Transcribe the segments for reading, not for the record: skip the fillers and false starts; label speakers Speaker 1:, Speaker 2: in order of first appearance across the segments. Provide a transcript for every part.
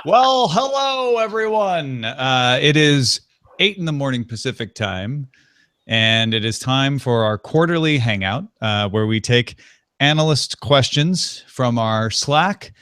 Speaker 1: Well, hello, everyone. It is 8 in the morning Pacific time, and it is time for our quarterly hangout where we take analyst questions from our Slack,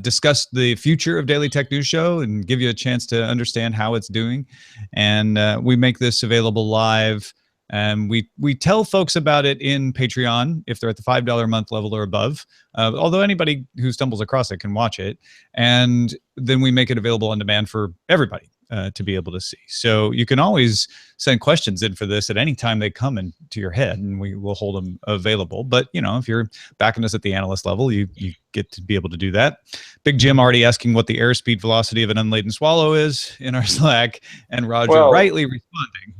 Speaker 1: discuss the future of Daily Tech News Show, and give you a chance to understand how it's doing. And we make this available live. And we tell folks about it in Patreon if they're at the $5 a month level or above. Although anybody who stumbles across it can watch it. And then we make it available on demand for everybody to be able to see. So you can always send questions in for this at any time they come into your head, and we will hold them available. But, you know, if you're backing us at the analyst level, you get to be able to do that. Big Jim already asking what the airspeed velocity of an unladen swallow is in our Slack, and Roger rightly responding.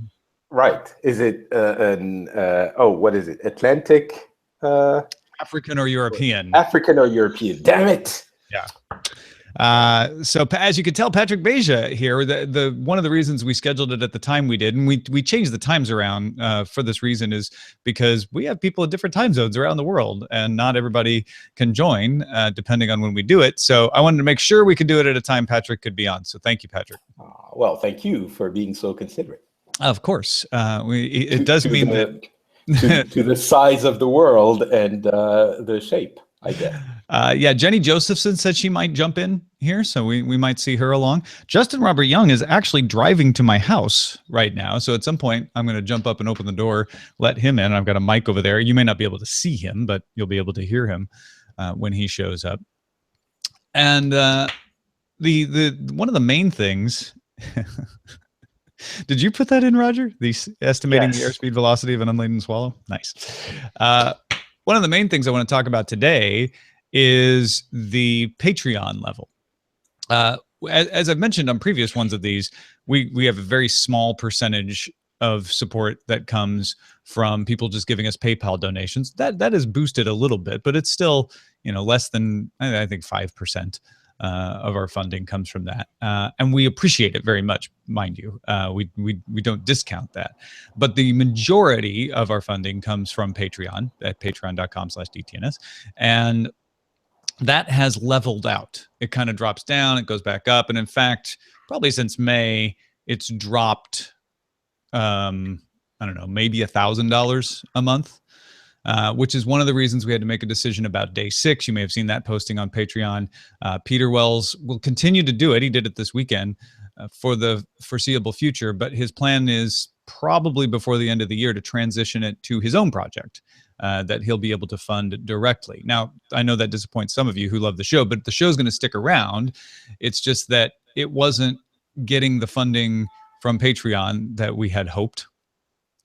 Speaker 2: Right. Is it what is it? Atlantic?
Speaker 1: African or European?
Speaker 2: African or European. Damn it.
Speaker 1: Yeah. So as you can tell, Patrick Beja here, the one of the reasons we scheduled it at the time we did, and we changed the times around for this reason, is because we have people in different time zones around the world, and not everybody can join depending on when we do it. So I wanted to make sure we could do it at a time Patrick could be on. So thank you, Patrick.
Speaker 2: Well, thank you for being so considerate.
Speaker 1: Of course. It does mean that
Speaker 2: to the size of the world and the shape, I guess.
Speaker 1: Yeah, Jenny Josephson said she might jump in here, so we might see her along. Justin Robert Young is actually driving to my house right now, so at some point I'm going to jump up and open the door, let him in. I've got a mic over there. You may not be able to see him, but you'll be able to hear him when he shows up. And the one of the main things... Did you put that in, Roger? Estimating the airspeed velocity of an unladen swallow? Nice. One of the main things I want to talk about today is the Patreon level. As I've mentioned on previous ones of these, we have a very small percentage of support that comes from people just giving us PayPal donations. That is boosted a little bit, but it's still, you know, less than, I think, 5%. Of our funding comes from that, and we appreciate it very much, mind you. We don't discount that, but the majority of our funding comes from Patreon at patreon.com/DTNS, and that has leveled out. It kind of drops down, it goes back up, and in fact, probably since May, it's dropped. I don't know, maybe $1,000 a month. Which is one of the reasons we had to make a decision about day 6. You may have seen that posting on Patreon. Peter Wells will continue to do it. He did it this weekend for the foreseeable future, but his plan is probably before the end of the year to transition it to his own project that he'll be able to fund directly. Now, I know that disappoints some of you who love the show, but the show's going to stick around. It's just that it wasn't getting the funding from Patreon that we had hoped.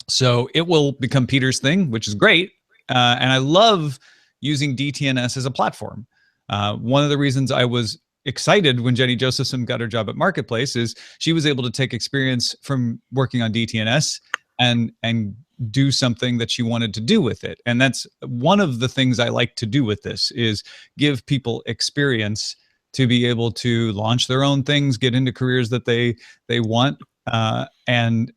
Speaker 1: So it will become Peter's thing, which is great. And I love using DTNS as a platform. One of the reasons I was excited when Jenny Josephson got her job at Marketplace is she was able to take experience from working on DTNS and do something that she wanted to do with it. And that's one of the things I like to do with this, is give people experience to be able to launch their own things, get into careers that they want. And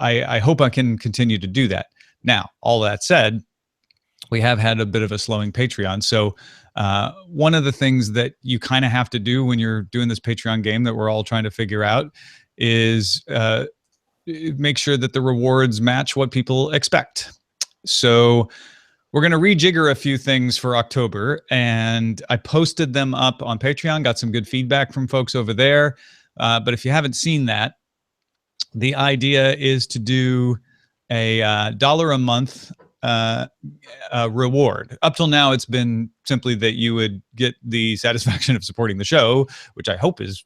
Speaker 1: I hope I can continue to do that. Now, all that said, we have had a bit of a slowing Patreon. So one of the things that you kind of have to do when you're doing this Patreon game that we're all trying to figure out is make sure that the rewards match what people expect. So we're going to rejigger a few things for October, and I posted them up on Patreon, got some good feedback from folks over there. But if you haven't seen that, the idea is to do a $1 a month reward. Up till now, it's been simply that you would get the satisfaction of supporting the show, which I hope is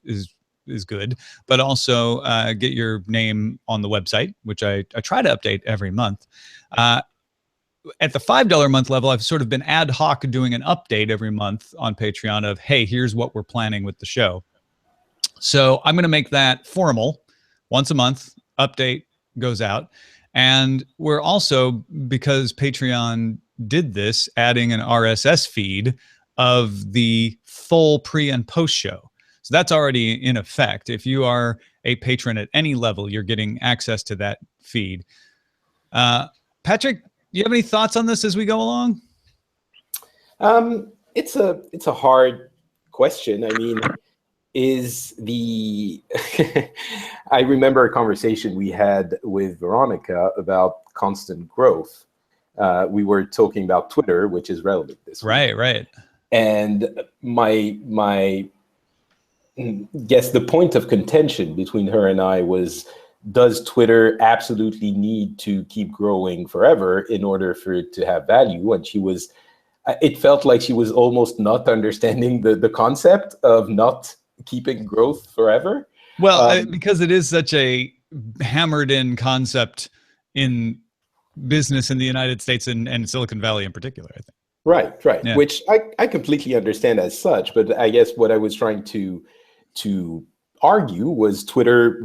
Speaker 1: good, but also get your name on the website, which I try to update every month. At the $5 a month level, I've sort of been ad hoc doing an update every month on Patreon of, hey, here's what we're planning with the show. So I'm going to make that formal. Once a month, update goes out. And we're also, because Patreon did this, adding an RSS feed of the full pre and post show. So that's already in effect. If you are a patron at any level, you're getting access to that feed. Patrick, do you have any thoughts on this as we go along?
Speaker 2: It's a hard question. I mean, is the I remember a conversation we had with Veronica about constant growth. We were talking about Twitter, which is relevant this week.
Speaker 1: Right.
Speaker 2: And my guess the point of contention between her and I was, does Twitter absolutely need to keep growing forever in order for it to have value? And it felt like she was almost not understanding the concept of not keeping growth forever.
Speaker 1: Well, because it is such a hammered in concept in business in the United States and Silicon Valley in particular, I think.
Speaker 2: Right.
Speaker 1: Yeah.
Speaker 2: Which I completely understand as such, but I guess what I was trying to argue was Twitter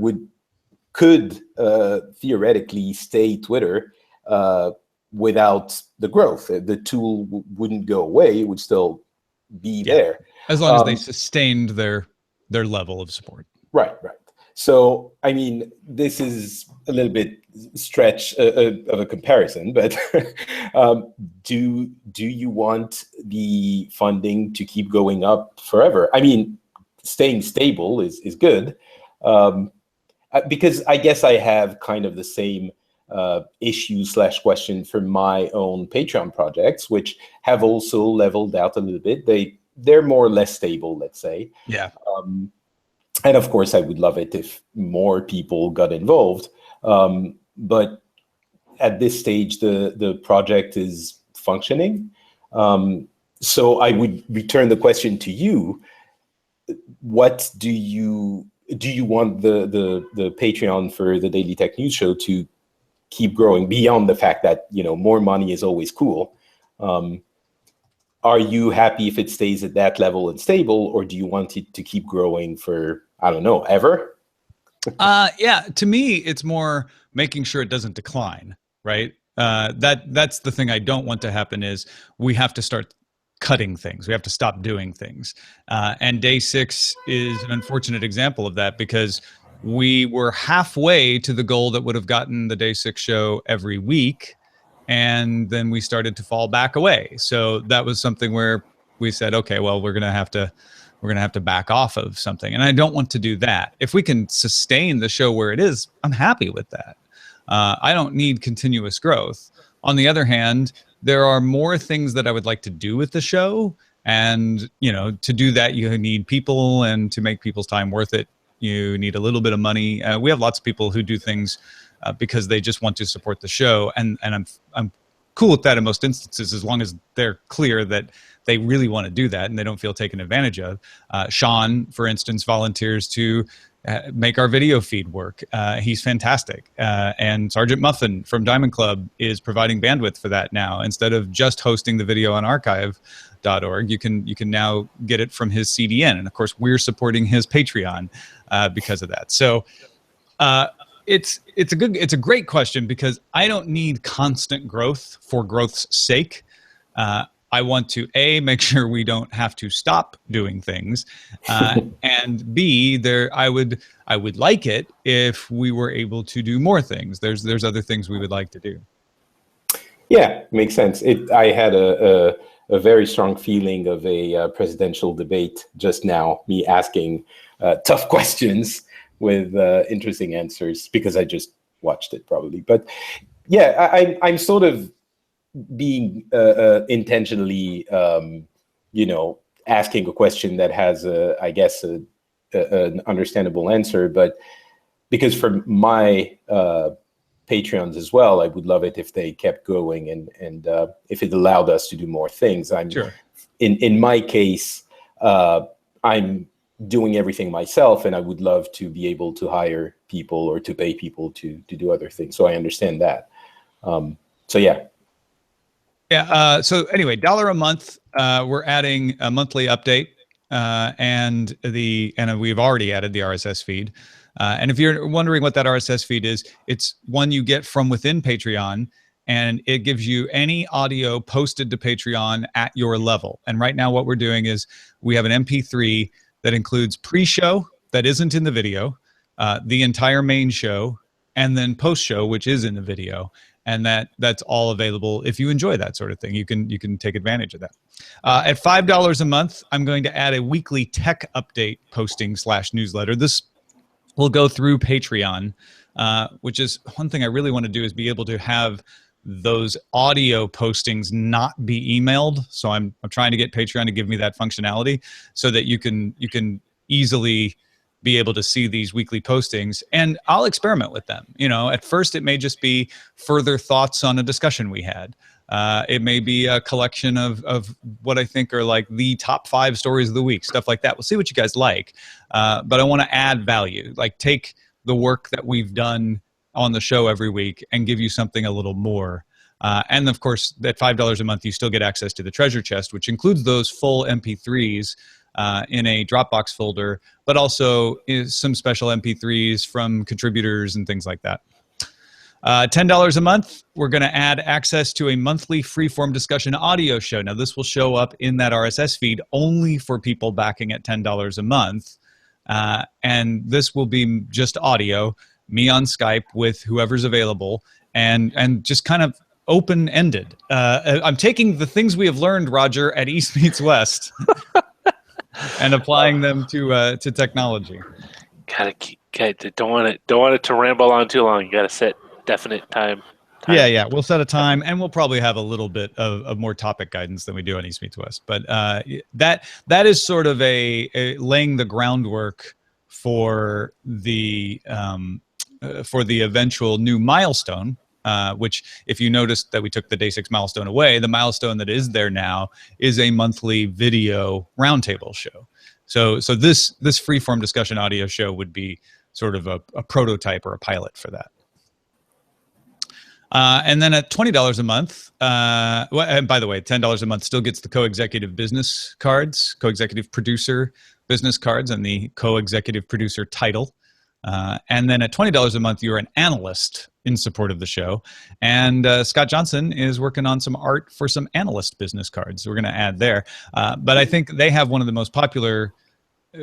Speaker 2: could theoretically stay Twitter without the growth. The tool wouldn't go away; it would still be there
Speaker 1: as long as they sustained their level of support.
Speaker 2: Right. So, I mean, this is a little bit stretch of a comparison, but do you want the funding to keep going up forever? I mean, staying stable is good, because I guess I have kind of the same issue/question for my own Patreon projects, which have also leveled out a little bit. They're more or less stable, let's say.
Speaker 1: Yeah.
Speaker 2: And of course, I would love it if more people got involved. But at this stage, the project is functioning. So I would return the question to you. What do you want the Patreon for the Daily Tech News Show to keep growing beyond the fact that, more money is always cool? Are you happy if it stays at that level and stable, or do you want it to keep growing for, I don't know, ever?
Speaker 1: Yeah, to me, it's more making sure it doesn't decline, right? That's the thing I don't want to happen is we have to start cutting things. We have to stop doing things. And day 6 is an unfortunate example of that because we were halfway to the goal that would have gotten the day 6 show every week. And then we started to fall back away. So that was something where we said, okay, well, we're going to have to back off of something. And I don't want to do that. If we can sustain the show where it is, I'm happy with that. I don't need continuous growth. On the other hand, there are more things that I would like to do with the show. And, to do that, you need people, and to make people's time worth it, you need a little bit of money. We have lots of people who do things because they just want to support the show. And I'm cool with that in most instances, as long as they're clear that they really want to do that and they don't feel taken advantage of. Sean, for instance, volunteers to make our video feed work. He's fantastic. And Sergeant Muffin from Diamond Club is providing bandwidth for that now. Instead of just hosting the video on archive.org, you can now get it from his CDN. And of course, we're supporting his Patreon because of that. So it's a great question, because I don't need constant growth for growth's sake. I want to make sure we don't have to stop doing things, and B, I would like it if we were able to do more things. There's other things we would like to do.
Speaker 2: Yeah, makes sense. I had a very strong feeling of a presidential debate just now. Me asking tough questions with interesting answers, because I just watched it probably. But yeah, I'm sort of being intentionally, asking a question that has, I guess, an understandable answer. But because for my Patreons as well, I would love it if they kept going and if it allowed us to do more things.
Speaker 1: Sure.
Speaker 2: In my case, I'm doing everything myself, and I would love to be able to hire people or to pay people to do other things. So I understand that. So yeah.
Speaker 1: Yeah. So anyway, $1 a month. We're adding a monthly update, and we've already added the RSS feed. And if you're wondering what that RSS feed is, it's one you get from within Patreon, and it gives you any audio posted to Patreon at your level. And right now, what we're doing is we have an MP3 that includes pre-show that isn't in the video, the entire main show, and then post-show, which is in the video. and that's all available. If you enjoy that sort of thing, you can take advantage of that. At $5 a month, I'm going to add a weekly tech update posting / newsletter. This will go through Patreon, which is one thing I really want to do, is be able to have those audio postings not be emailed. So I'm trying to get Patreon to give me that functionality so that you can easily be able to see these weekly postings, and I'll experiment with them. At first it may just be further thoughts on a discussion we had. It may be a collection of what I think are like the top 5 stories of the week, stuff like that. We'll see what you guys like. But I want to add value, like take the work that we've done on the show every week and give you something a little more. And of course, at $5 a month, you still get access to the treasure chest, which includes those full MP3s in a Dropbox folder, but also is some special MP3s from contributors and things like that. $10 a month, we're going to add access to a monthly freeform discussion audio show. Now, this will show up in that RSS feed only for people backing at $10 a month. And this will be just audio, me on Skype with whoever's available, and just kind of open-ended. I'm taking the things we have learned, Roger, at East Meets West and applying them to technology.
Speaker 3: Don't want it to ramble on too long. You got to set definite time.
Speaker 1: Yeah. We'll set a time, and we'll probably have a little bit of more topic guidance than we do on East Meets West. But that is sort of a laying the groundwork for the eventual new milestone. Which, if you noticed that we took the Day 6 milestone away, the milestone that is there now is a monthly video roundtable show. So this freeform discussion audio show would be sort of a prototype or a pilot for that. And then at $20 a month, and by the way, $10 a month still gets the co-executive business cards, co-executive producer business cards, and the co-executive producer title. And then at $20 a month, you're an analyst in support of the show. And Scott Johnson is working on some art for some analyst business cards. We're going to add there. But I think they have one of the most popular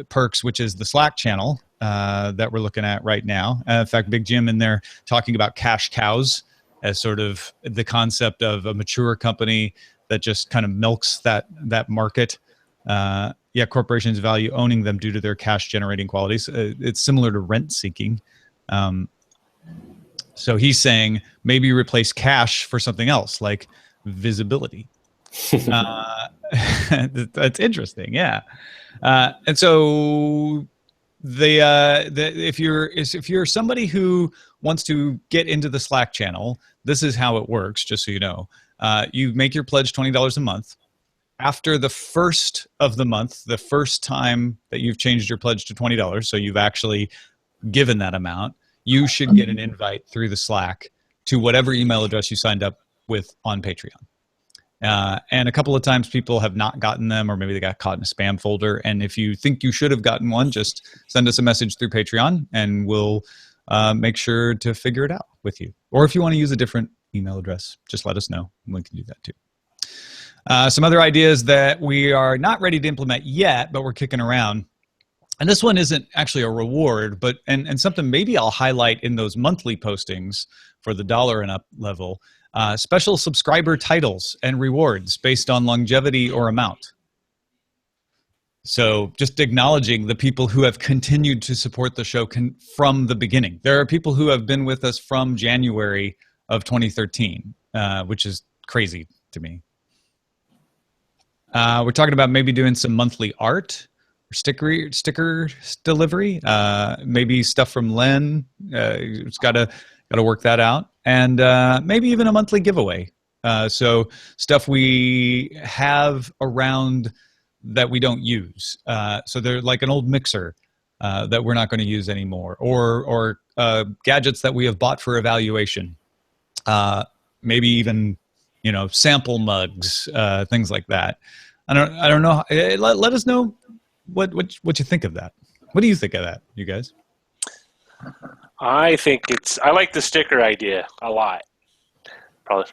Speaker 1: perks, which is the Slack channel that we're looking at right now. In fact, Big Jim in there talking about cash cows as sort of the concept of a mature company that just kind of milks that market. Corporations value owning them due to their cash generating qualities. It's similar to rent seeking. So he's saying maybe replace cash for something else like visibility. That's interesting. Yeah. And so if you're somebody who wants to get into the Slack channel, this is how it works, just so you know. You make your pledge $20 a month. After the first of the month, the first time that you've changed your pledge to $20, so you've actually given that amount, you should get an invite through the Slack to whatever email address you signed up with on Patreon. And a couple of times people have not gotten them, or maybe they got caught in a spam folder. And if you think you should have gotten one, just send us a message through Patreon and we'll make sure to figure it out with you. Or if you want to use a different email address, just let us know and we can do that too. Some other ideas that we are not ready to implement yet, but we're kicking around. And this one isn't actually a reward, but and something maybe I'll highlight in those monthly postings for the $1 and up level. Special subscriber titles and rewards based on longevity or amount. So just acknowledging the people who have continued to support the show from the beginning. There are people who have been with us from January of 2013, which is crazy to me. We're talking about maybe doing some monthly art or sticker delivery, maybe stuff from Len. It's got to work that out, and maybe even a monthly giveaway. So stuff we have around that we don't use. So they're like an old mixer that we're not going to use anymore, or gadgets that we have bought for evaluation. Maybe even sample mugs, things like that. I don't know. Let us know what you think of that. What do you think of that, you guys?
Speaker 3: I like the sticker idea a lot. Probably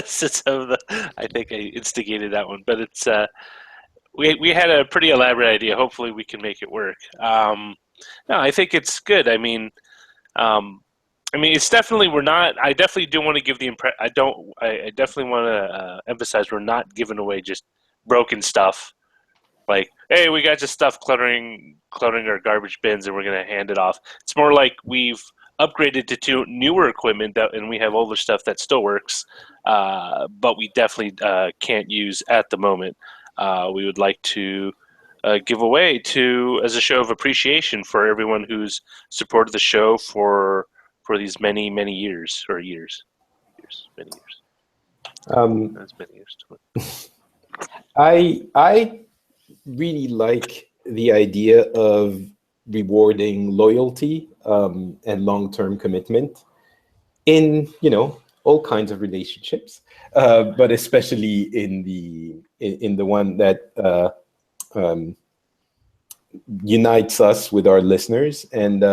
Speaker 3: since I think I instigated that one, but it's we had a pretty elaborate idea. Hopefully we can make it work. No, I think it's good. I mean, I mean, it's definitely we're not. I definitely do want to give the impression. I definitely want to emphasize we're not giving away just broken stuff. Like, hey, we got just stuff cluttering our garbage bins, and we're gonna hand it off. It's more like we've upgraded to newer equipment and we have older stuff that still works, but we definitely can't use at the moment. We would like to give away as a show of appreciation for everyone who's supported the show for these many years. Many years. That's many years.
Speaker 2: I really like the idea of rewarding loyalty and long-term commitment in all kinds of relationships, but especially in the one that unites us with our listeners. And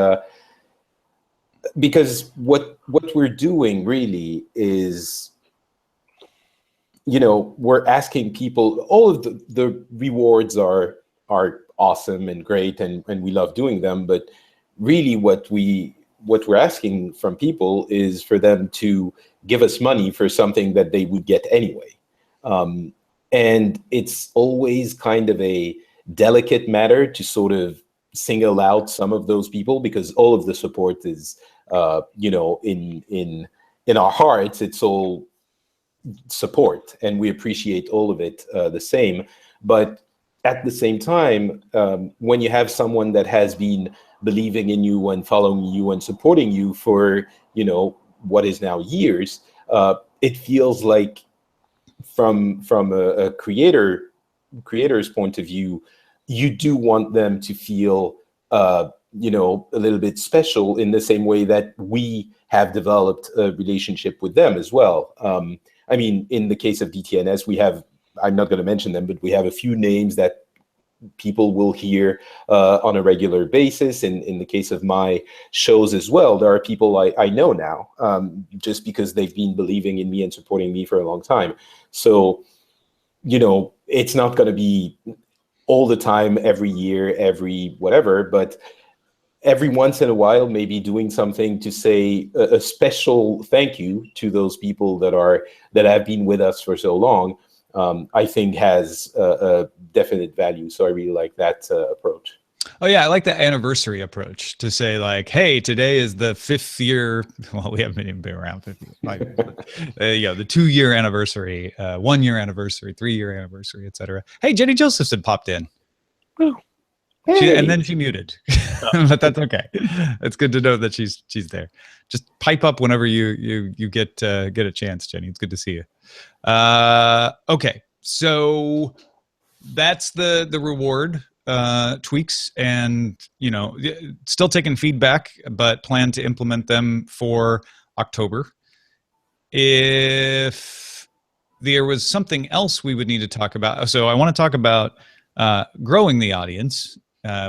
Speaker 2: because what we're doing really is, we're asking people, all of the rewards are awesome and great, and we love doing them, but really what we're asking from people is for them to give us money for something that they would get anyway. And it's always kind of a delicate matter to sort of single out some of those people, because all of the support is in our hearts, it's all support, and we appreciate all of it the same. But at the same time, when you have someone that has been believing in you and following you and supporting you for what is now years, it feels like from a creator's point of view, you do want them to feel a little bit special, in the same way that we have developed a relationship with them as well. I mean, in the case of DTNS, we have, I'm not going to mention them, but we have a few names that people will hear on a regular basis. In the case of my shows as well, there are people I know now, just because they've been believing in me and supporting me for a long time. So, it's not going to be all the time, every year, every whatever, but every once in a while, maybe doing something to say a special thank you to those people that have been with us for so long, I think has a definite value. So I really like that approach.
Speaker 1: Oh yeah, I like the anniversary approach, to say like, hey, today is the 5th year. Well, we haven't even been around 5 years, but, the 2-year anniversary, 1-year anniversary, 3-year anniversary, etc. Hey, Jenny Josephson popped in.
Speaker 2: Woo. Hey.
Speaker 1: And then she muted, but that's okay. It's good to know that she's there. Just pipe up whenever you get a chance, Jenny. It's good to see you. Okay, so that's the reward tweaks, and still taking feedback, but plan to implement them for October. If there was something else we would need to talk about, so I want to talk about growing the audience.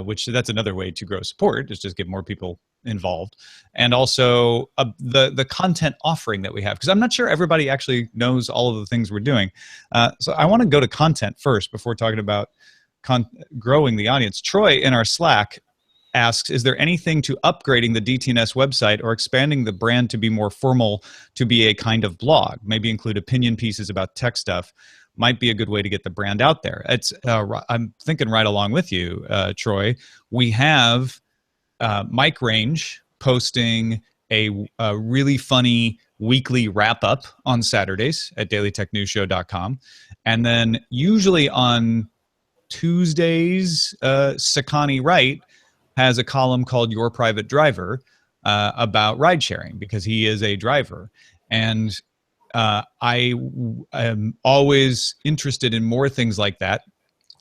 Speaker 1: Which that's another way to grow support, is just get more people involved, and also the content offering that we have, because I'm not sure everybody actually knows all of the things we're doing. So I want to go to content first before talking about growing the audience. Troy in our Slack asks, is there anything to upgrading the DTNS website or expanding the brand to be more formal, to be a kind of blog, maybe include opinion pieces about tech stuff? Might be a good way to get the brand out there. It's I'm thinking right along with you, Troy. We have Mike Range posting a really funny weekly wrap-up on Saturdays at dailytechnewsshow.com. And then usually on Tuesdays, Sakani Wright has a column called Your Private Driver about ride sharing, because he is a driver. And I am always interested in more things like that.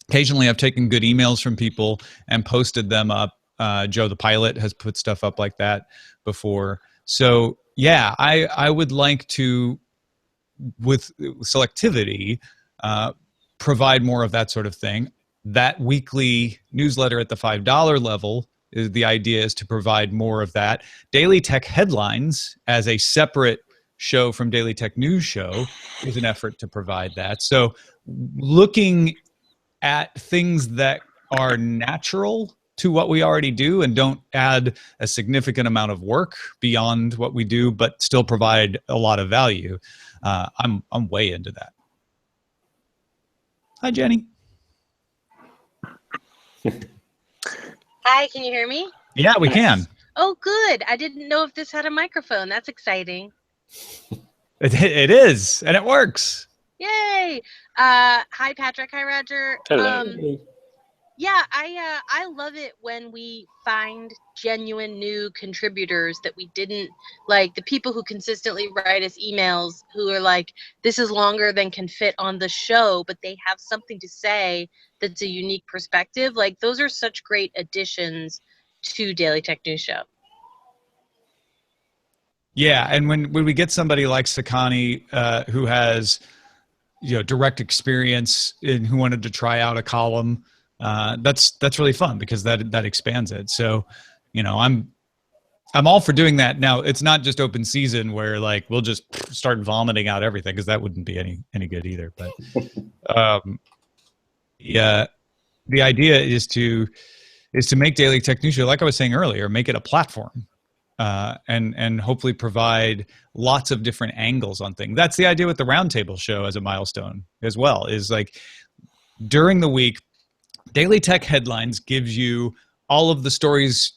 Speaker 1: Occasionally, I've taken good emails from people and posted them up. Joe the Pilot has put stuff up like that before. So yeah, I would like to, with selectivity, provide more of that sort of thing. That weekly newsletter at the $5 level, the idea is to provide more of that. Daily Tech Headlines as a separate show from Daily Tech News Show is an effort to provide that. So looking at things that are natural to what we already do and don't add a significant amount of work beyond what we do, but still provide a lot of value, I'm way into that. Hi, Jenny.
Speaker 4: Hi, can you hear me?
Speaker 1: Yeah, we can.
Speaker 4: Oh, good. I didn't know if this had a microphone. That's exciting.
Speaker 1: It is, and it works.
Speaker 4: Yay. Hi, Patrick. Hi, Roger.
Speaker 3: Hello.
Speaker 4: Yeah, I love it when we find genuine new contributors that we didn't, like the people who consistently write us emails who are like, this is longer than can fit on the show, but they have something to say that's a unique perspective. Like, those are such great additions to Daily Tech News Show.
Speaker 1: Yeah, and when we get somebody like Sakani who has direct experience and who wanted to try out a column, that's really fun because that expands it. So, I'm all for doing that. Now, it's not just open season where like we'll just start vomiting out everything, because that wouldn't be any good either. But yeah, the idea is to make Daily Tech News Show, like I was saying earlier, make it a platform. And hopefully provide lots of different angles on things. That's the idea with the Roundtable show as a milestone as well, is like during the week, Daily Tech Headlines gives you all of the stories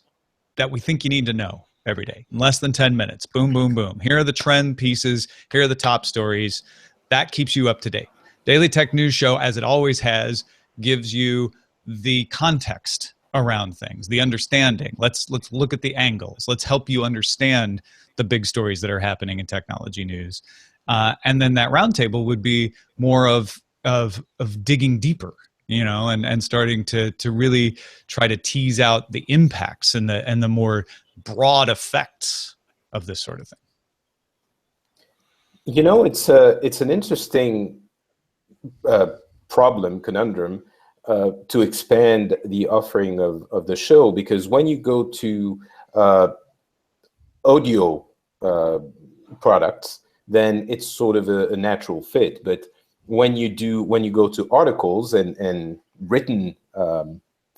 Speaker 1: that we think you need to know every day in less than 10 minutes. Boom, boom, boom. Here are the trend pieces. Here are the top stories. That keeps you up to date. Daily Tech News Show, as it always has, gives you the context around things, the understanding. Let's look at the angles. Let's help you understand the big stories that are happening in technology news. And then that roundtable would be more of digging deeper, and starting to really try to tease out the impacts and the more broad effects of this sort of thing.
Speaker 2: It's an interesting conundrum. To expand the offering of the show, because when you go to audio products, then it's sort of a natural fit. But when you go to articles and written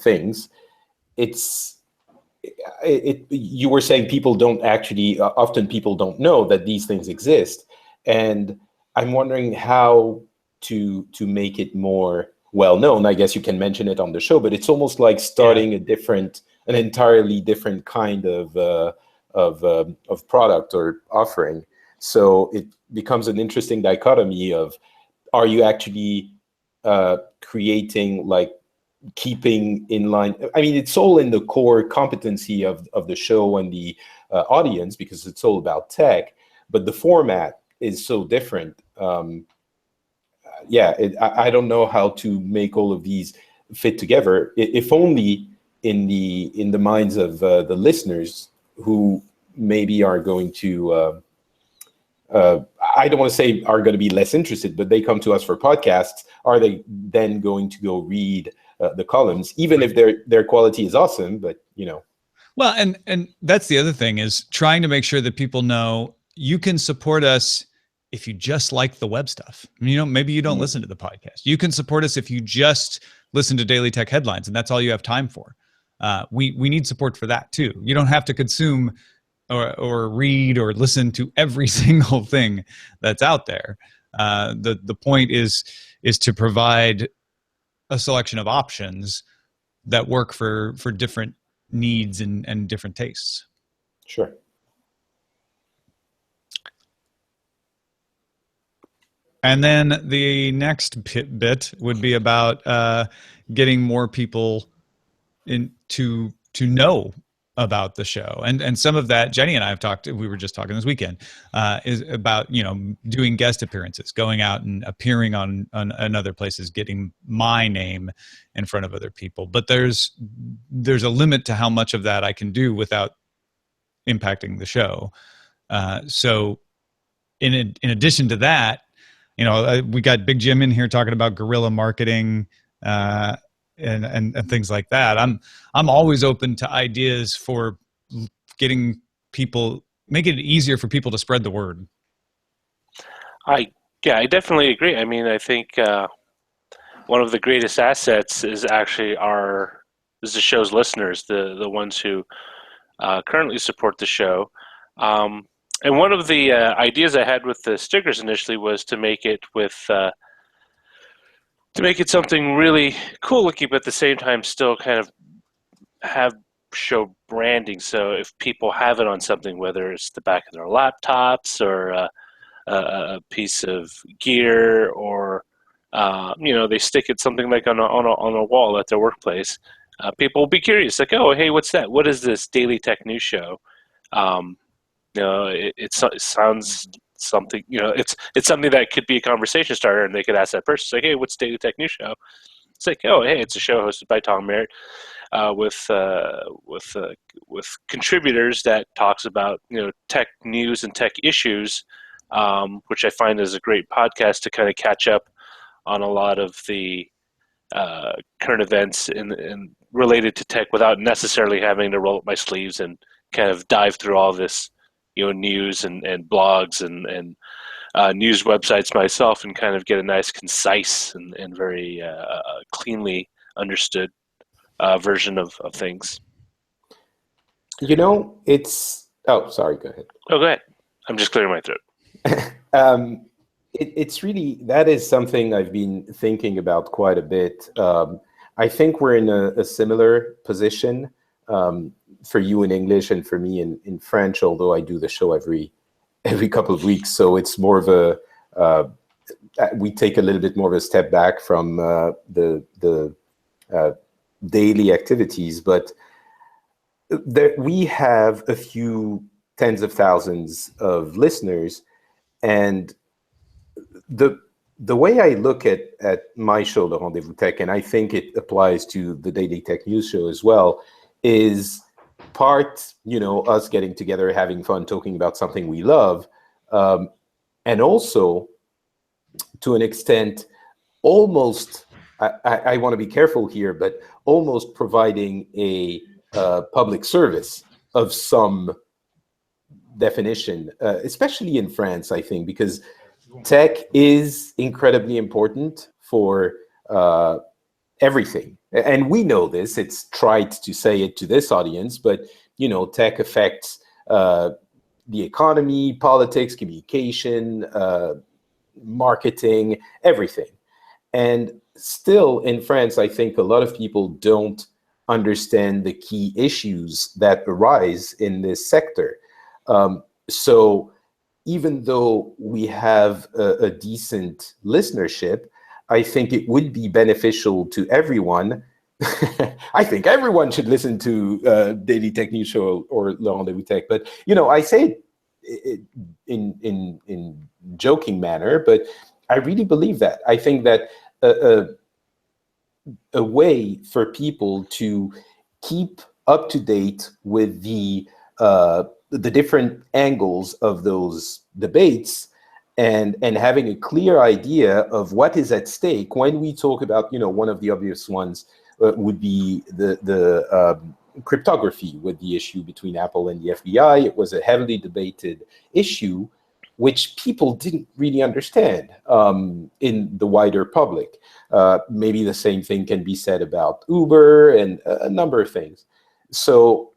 Speaker 2: things, you were saying people don't actually, often people don't know that these things exist, and I'm wondering how to make it more well known. I guess you can mention it on the show, but it's almost like starting an entirely different kind of product or offering. So it becomes an interesting dichotomy of, are you actually creating, like, keeping in line? I mean, it's all in the core competency of the show and the audience, because it's all about tech, but the format is so different. I don't know how to make all of these fit together, if only in the minds of the listeners, who maybe are going to, I don't want to say are going to be less interested, but they come to us for podcasts. Are they then going to go read the columns, even if their quality is awesome? But
Speaker 1: Well, and that's the other thing, is trying to make sure that people know you can support us if you just like the web stuff. Maybe you don't listen to the podcast. You can support us if you just listen to Daily Tech Headlines and that's all you have time for. We need support for that too. You don't have to consume or read or listen to every single thing that's out there. The point is to provide a selection of options that work for different needs and different tastes.
Speaker 2: Sure.
Speaker 1: And then the next bit would be about getting more people to know about the show, and some of that Jenny and I have talked. We were just talking this weekend is about doing guest appearances, going out and appearing on other places, getting my name in front of other people. But there's a limit to how much of that I can do without impacting the show. So in addition to that, we got Big Jim in here talking about guerrilla marketing and things like that. I'm always open to ideas for making it easier for people to spread the word.
Speaker 3: I definitely agree. I mean, I think one of the greatest assets is actually our is the show's listeners, the ones who currently support the show. And one of the ideas I had with the stickers initially was to make it something really cool looking, but at the same time still kind of have show branding. So if people have it on something, whether it's the back of their laptops or a piece of gear, or they stick it something like on a wall at their workplace, people will be curious, like, oh, hey, what's that? What is this Daily Tech News show? It sounds something. It's something that could be a conversation starter, and they could ask that person, like, hey, what's Daily Tech News show? It's like, oh, hey, it's a show hosted by Tom Merritt with contributors that talks about tech news and tech issues, which I find is a great podcast to kind of catch up on a lot of the current events and related to tech without necessarily having to roll up my sleeves and kind of dive through all this news and blogs and news websites myself, and kind of get a nice, concise and very cleanly understood version of things.
Speaker 2: It's... Oh, sorry, go ahead.
Speaker 3: Oh, go ahead. I'm just clearing my throat.
Speaker 2: It's really, that is something I've been thinking about quite a bit. I think we're in a similar position, for you in English and for me in French, although I do the show every couple of weeks. So it's more of a, we take a little bit more of a step back from the daily activities, but we have a few tens of thousands of listeners, and the way I look at my show, Le Rendezvous Tech, and I think it applies to the Daily Tech News show as well, is part, us getting together, having fun, talking about something we love, and also, to an extent, almost, I want to be careful here, but almost providing a public service of some definition, especially in France, I think, because tech is incredibly important for everything. And we know this. It's trite to say it to this audience, but, tech affects the economy, politics, communication, marketing, everything. And still in France, I think a lot of people don't understand the key issues that arise in this sector. So even though we have a decent listenership, I think it would be beneficial to everyone. I think everyone should listen to Daily Tech News Show or Le Rendezvous Tech. But, I say it in joking manner, but I really believe that. I think that a way for people to keep up to date with the different angles of those debates, and having a clear idea of what is at stake when we talk about, one of the obvious ones would be the cryptography with the issue between Apple and the FBI. It was a heavily debated issue, which people didn't really understand in the wider public. Maybe the same thing can be said about Uber and a number of things. So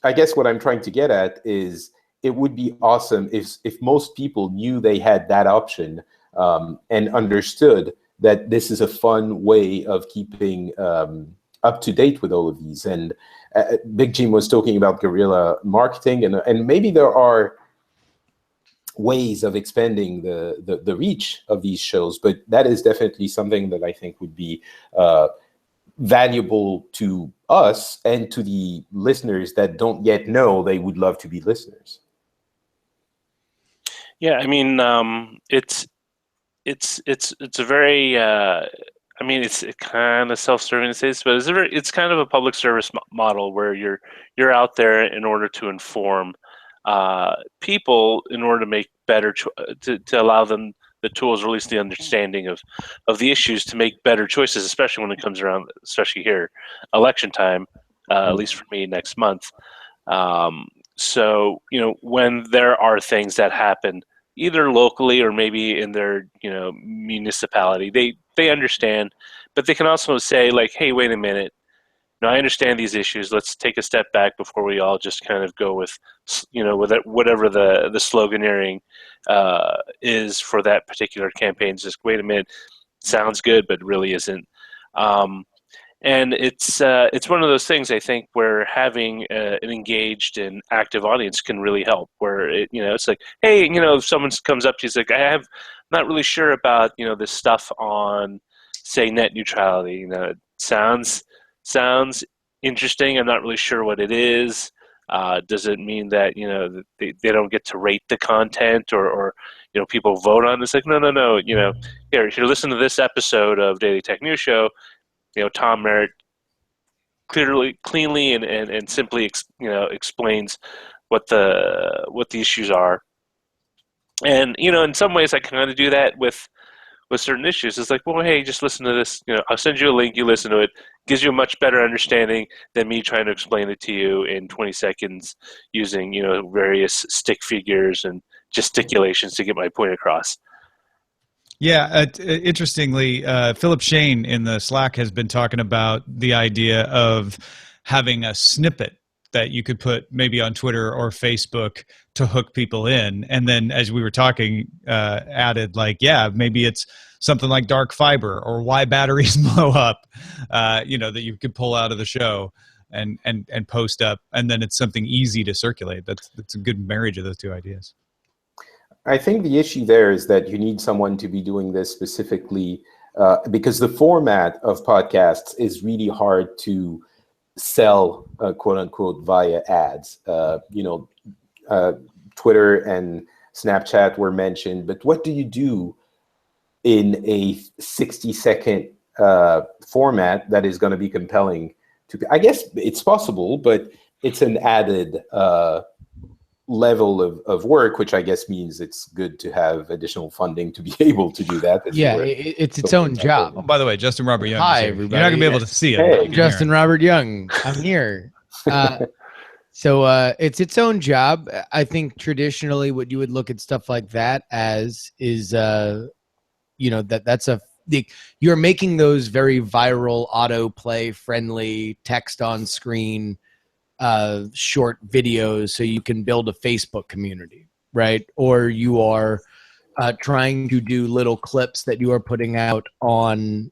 Speaker 2: I guess what I'm trying to get at is, it would be awesome if most people knew they had that option, and understood that this is a fun way of keeping up to date with all of these. And Big Jim was talking about guerrilla marketing, and maybe there are ways of expanding the reach of these shows, but that is definitely something that I think would be valuable to us and to the listeners that don't yet know they would love to be listeners.
Speaker 3: Yeah, I mean, it's a very, it's kind of self-serving to say this, but it's kind of a public service model where you're out there in order to inform people, in order to make better to allow them the tools, or at least the understanding of the issues, to make better choices, especially when it comes around, especially here, election time, at least for me next month. So, when there are things that happen either locally or maybe in their, municipality, they understand, but they can also say, like, hey, wait a minute, Now, I understand these issues. Let's take a step back before we all just kind of go with, with whatever the sloganeering is for that particular campaign. It's just, wait a minute, sounds good, but really isn't. And it's one of those things, I think, where having an engaged and active audience can really help. Where it's like, hey, if someone comes up to you, it's like, I'm not really sure about this stuff on, say, net neutrality. It sounds interesting. I'm not really sure what it is. Does it mean that they don't get to rate the content, or people vote on it? It's like, no. Here, listen to this episode of Daily Tech News Show. Tom Merritt cleanly and simply explains what the issues are. And in some ways I kind of do that with certain issues. It's like, well, hey, just listen to this. I'll send you a link. You listen to it. Gives you a much better understanding than me trying to explain it to you in 20 seconds using various stick figures and gesticulations to get my point across.
Speaker 1: Yeah, interestingly, Philip Shane in the Slack has been talking about the idea of having a snippet that you could put maybe on Twitter or Facebook to hook people in. And then as we were talking, added like, yeah, maybe it's something like dark fiber or why batteries blow up, that you could pull out of the show and post up. And then it's something easy to circulate. That's a good marriage of those two ideas.
Speaker 2: I think the issue there is that you need someone to be doing this specifically because the format of podcasts is really hard to sell, quote unquote, via ads. Twitter and Snapchat were mentioned, but what do you do in a 60-second format that is going to be compelling to? I guess it's possible, but it's an added level of work, which I guess means it's good to have additional funding to be able to do that.
Speaker 5: Yeah, it's its own job.
Speaker 1: Oh, by the way, Justin Robert Young.
Speaker 5: Hi, everybody.
Speaker 1: You're not going to be able to see it.
Speaker 2: Hey.
Speaker 5: Justin Robert Young. I'm here. So it's its own job. I think traditionally what you would look at stuff like that as is, you're making those very viral, autoplay friendly, text on screen short videos so you can build a Facebook community, right? Or you are trying to do little clips that you are putting out on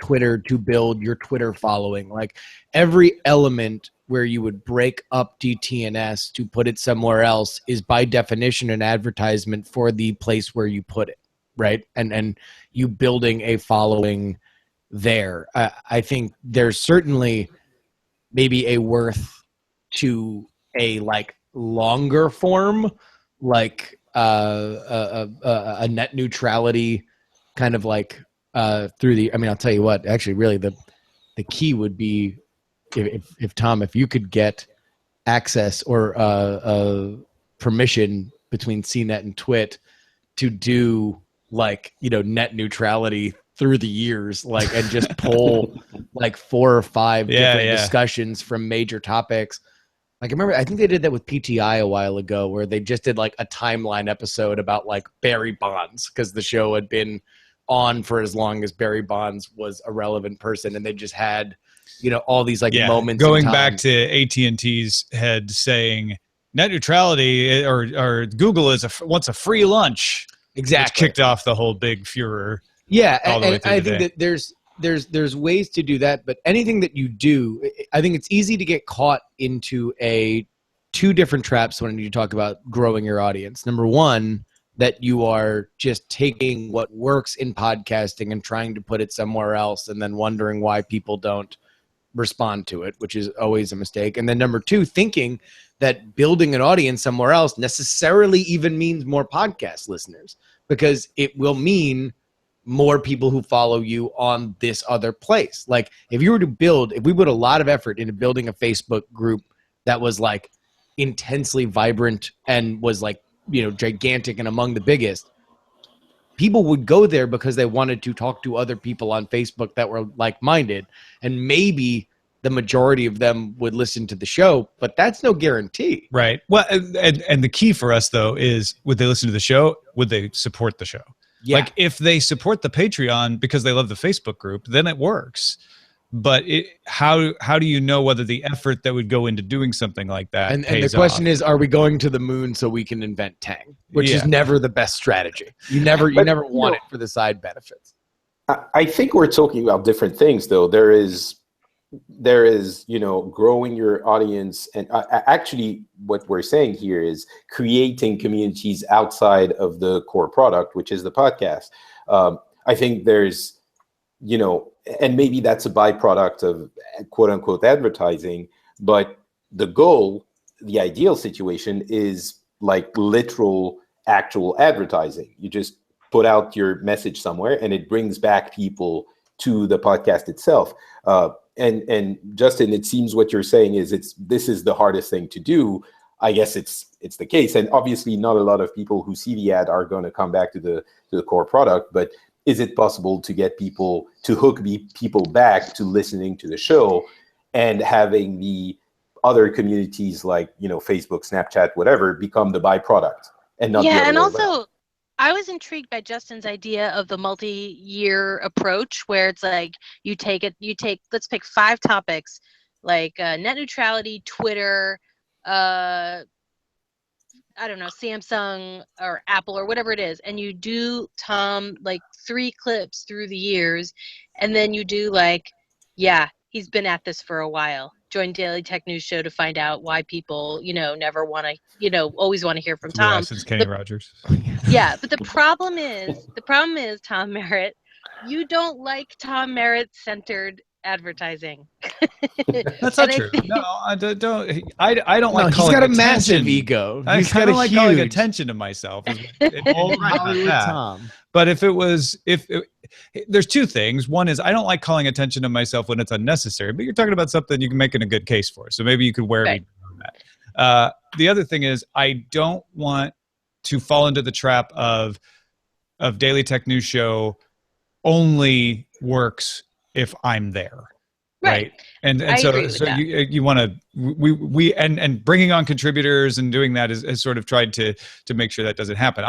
Speaker 5: Twitter to build your Twitter following. Like every element where you would break up DTNS to put it somewhere else is by definition an advertisement for the place where you put it, right? And you building a following there. I think there's certainly maybe a worth to a like longer form, like a net neutrality kind of like through the. I mean, I'll tell you what. Actually, really, the key would be if Tom, if you could get access or permission between CNET and Twit to do like net neutrality through the years, like, and just pull like 4 or 5 different discussions from major topics. Like I think they did that with PTI a while ago, where they just did like a timeline episode about like Barry Bonds, because the show had been on for as long as Barry Bonds was a relevant person, and they just had all these like moments
Speaker 1: going back to AT&T's head saying net neutrality or Google wants a free lunch.
Speaker 5: Exactly,
Speaker 1: kicked off the whole big furor.
Speaker 5: Yeah, and I think that there's ways to do that, but anything that you do, I think it's easy to get caught into two different traps when you talk about growing your audience. Number one, that you are just taking what works in podcasting and trying to put it somewhere else, and then wondering why people don't respond to it, which is always a mistake. And then number two, thinking that building an audience somewhere else necessarily even means more podcast listeners, because it will mean more people who follow you on this other place. Like if we put a lot of effort into building a Facebook group that was like intensely vibrant and was like, gigantic and among the biggest, people would go there because they wanted to talk to other people on Facebook that were like-minded, and maybe the majority of them would listen to the show, but that's no guarantee.
Speaker 1: Right. Well, and the key for us though is, would they listen to the show? Would they support the show? Yeah. Like if they support the Patreon because they love the Facebook group, then it works. but how do you know whether the effort that would go into doing something like that
Speaker 5: And
Speaker 1: pays
Speaker 5: the question
Speaker 1: off?
Speaker 5: is, are we going to the moon so we can invent Tang, which is
Speaker 1: Yeah.
Speaker 5: never the best strategy. You never want it for the side benefits.
Speaker 2: I think we're talking about different things, though. There is, growing your audience, and actually, what we're saying here is creating communities outside of the core product, which is the podcast. I think there's, and maybe that's a byproduct of quote unquote advertising, but the goal, the ideal situation is like literal, actual advertising. You just put out your message somewhere and it brings back people to the podcast itself. And Justin, it seems what you're saying is this is the hardest thing to do. I guess it's the case. And obviously not a lot of people who see the ad are going to come back to the core product, but is it possible to get people to hook people back to listening to the show and having the other communities like, Facebook, Snapchat, whatever, become the byproduct and not the other
Speaker 4: and
Speaker 2: way
Speaker 4: also
Speaker 2: around?
Speaker 4: I was intrigued by Justin's idea of the multi-year approach where it's like let's pick 5 topics like net neutrality, Twitter, I don't know, Samsung or Apple or whatever it is. And you do, Tom, like 3 clips through the years. And then you do like, yeah, he's been at this for a while. Join Daily Tech News Show to find out why people, never want to, always want to hear from Tom.
Speaker 1: Since Kenny Rogers.
Speaker 4: Yeah, but the problem is, Tom Merritt, you don't like Tom Merritt-centered advertising.
Speaker 1: That's not true. No, I don't. I don't like.
Speaker 5: He's
Speaker 1: calling
Speaker 5: got a
Speaker 1: attention.
Speaker 5: massive ego.
Speaker 1: I
Speaker 5: He's
Speaker 1: kind
Speaker 5: got
Speaker 1: of
Speaker 5: a
Speaker 1: like
Speaker 5: huge
Speaker 1: calling attention to myself.
Speaker 5: old
Speaker 1: Right about
Speaker 5: Hollywood
Speaker 1: that.
Speaker 5: Tom.
Speaker 1: But there's 2 things. One is I don't like calling attention to myself when it's unnecessary. But you're talking about something you can make in a good case for. So maybe you could wear me on that. The other thing is I don't want to fall into the trap of Daily Tech News Show only works if I'm there. Right. And so you want to, we and bringing on contributors and doing that is sort of tried to make sure that doesn't happen.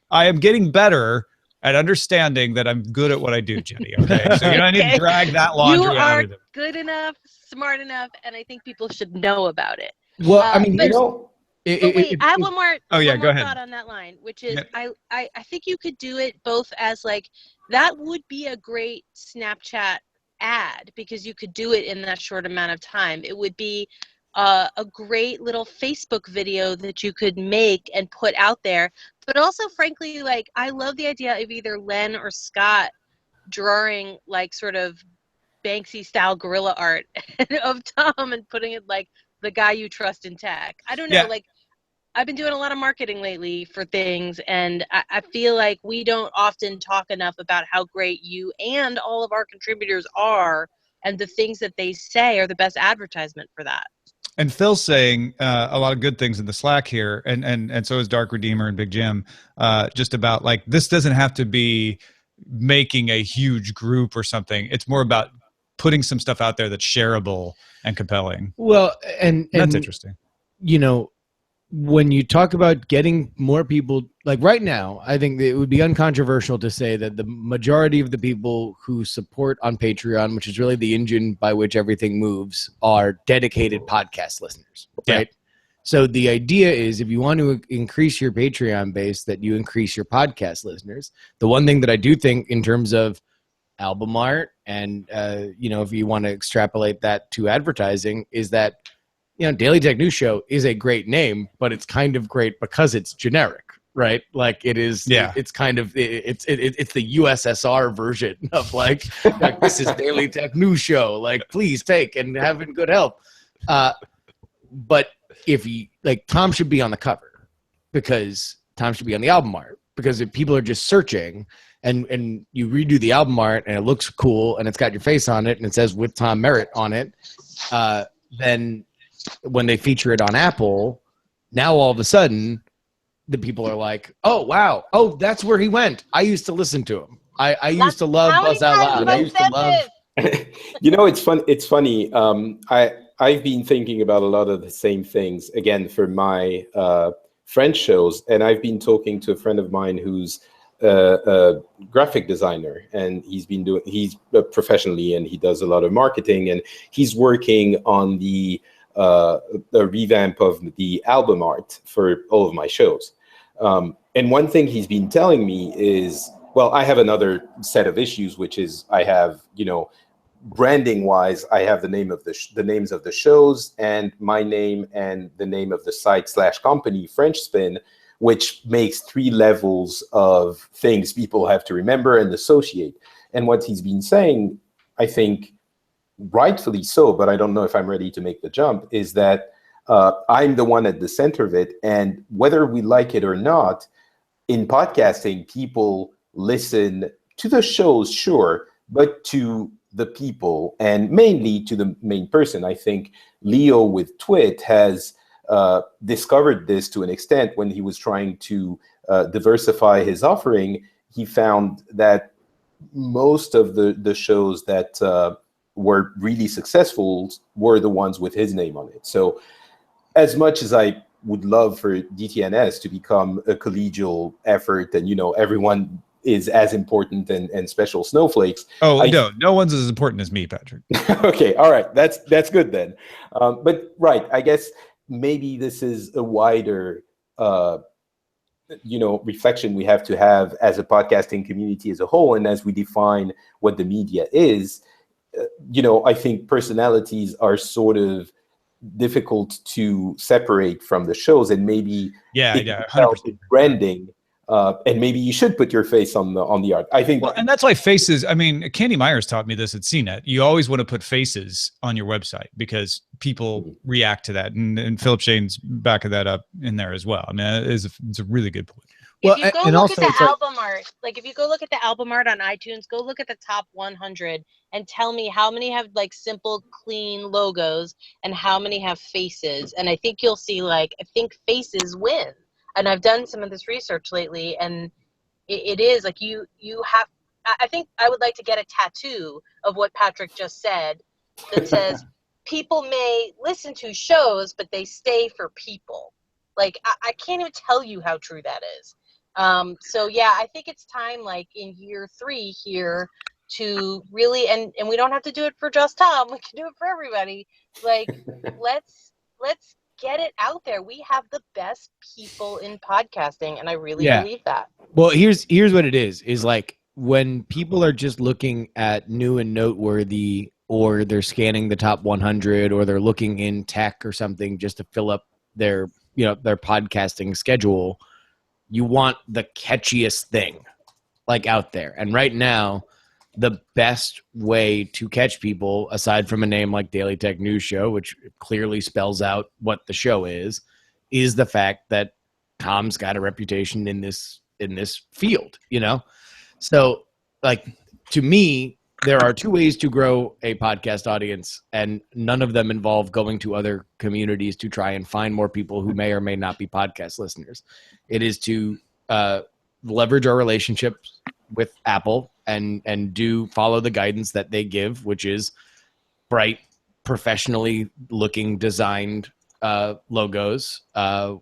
Speaker 1: I am getting better at understanding that I'm good at what I do, Jenny. Okay. So I need to drag that laundry out of them.
Speaker 4: You are good enough, smart enough, and I think people should know about it.
Speaker 5: Well, I mean,
Speaker 4: wait, I have one more.
Speaker 1: Go ahead.
Speaker 4: Thought on that line, which is I think you could do it both as like that would be a great Snapchat ad because you could do it in that short amount of time. It would be a great little Facebook video that you could make and put out there. But also, frankly, like I love the idea of either Len or Scott drawing like sort of Banksy style guerrilla art of Tom and putting it like the guy you trust in tech. I don't know, like I've been doing a lot of marketing lately for things, and I feel like we don't often talk enough about how great you and all of our contributors are, and the things that they say are the best advertisement for that.
Speaker 1: And Phil's saying a lot of good things in the Slack here, and so is Dark Redeemer and Big Jim, just about like this doesn't have to be making a huge group or something. It's more about putting some stuff out there that's shareable and compelling.
Speaker 5: Well, and
Speaker 1: that's interesting.
Speaker 5: When you talk about getting more people, like right now, I think that it would be uncontroversial to say that the majority of the people who support on Patreon, which is really the engine by which everything moves, are dedicated podcast listeners, right? Yeah. So the idea is if you want to increase your Patreon base, that you increase your podcast listeners. The one thing that I do think in terms of album art and, if you want to extrapolate that to advertising is that, Daily Tech News Show is a great name, but it's kind of great because it's generic, right? Like it is, it's kind of, it's the USSR version of like this is Daily Tech News Show, like please take and have in good health. But if you, like Tom should be on the cover because Tom should be on the album art because if people are just searching and you redo the album art and it looks cool and it's got your face on it and it says with Tom Merritt on it, then when they feature it on Apple, now all of a sudden the people are like, oh, wow. Oh, that's where he went. I used to listen to him. I used to love Buzz Out Loud. I used to love.
Speaker 2: It's fun. It's funny. I've been thinking about a lot of the same things again for my French shows. And I've been talking to a friend of mine who's a graphic designer, and he's professionally, and he does a lot of marketing, and he's working on the revamp of the album art for all of my shows. And one thing he's been telling me is, well, I have another set of issues, which is I have, branding wise, I have the names of the shows and my name and the name of the site/company, French Spin, which makes 3 levels of things people have to remember and associate. And what he's been saying, I think rightfully so, but I don't know if I'm ready to make the jump, is that I'm the one at the center of it. And whether we like it or not, in podcasting, people listen to the shows, sure, but to the people, and mainly to the main person. I think Leo with Twit has discovered this to an extent when he was trying to diversify his offering. He found that most of the shows that were really successful were the ones with his name on it. So as much as I would love for DTNS to become a collegial effort, and everyone is as important and special snowflakes.
Speaker 1: No one's as important as me, Patrick.
Speaker 2: Okay, all right, that's good then. But right, I guess maybe this is a wider reflection we have to have as a podcasting community as a whole, and as we define what the media is. I think personalities are sort of difficult to separate from the shows, and maybe 100% branding. And maybe you should put your face on the art. I think,
Speaker 1: and that's why faces. I mean, Candy Myers taught me this at CNET. You always want to put faces on your website because people react to that, and Philip Shane's backing that up in there as well. I mean, it's a really good point.
Speaker 4: If you go look at the album art, if you go look at the album art on iTunes, go look at the top 100 and tell me how many have simple, clean logos and how many have faces. And I think you'll see I think faces win. And I've done some of this research lately, and it is you have. I think I would like to get a tattoo of what Patrick just said that says people may listen to shows, but they stay for people. I can't even tell you how true that is. So yeah, I think it's time, in year 3 here, to really, and we don't have to do it for just Tom. We can do it for everybody. Let's get it out there. We have the best people in podcasting, and I really believe that.
Speaker 5: Well, here's what it is when people are just looking at new and noteworthy, or they're scanning the top 100, or they're looking in tech or something just to fill up their podcasting schedule, you want the catchiest thing out there. And right now, the best way to catch people, aside from a name like Daily Tech News Show, which clearly spells out what the show is the fact that Tom's got a reputation in this field, So to me, there are 2 ways to grow a podcast audience, and none of them involve going to other communities to try and find more people who may or may not be podcast listeners. It is to leverage our relationships with Apple and follow the guidance that they give, which is bright, professionally looking, designed logos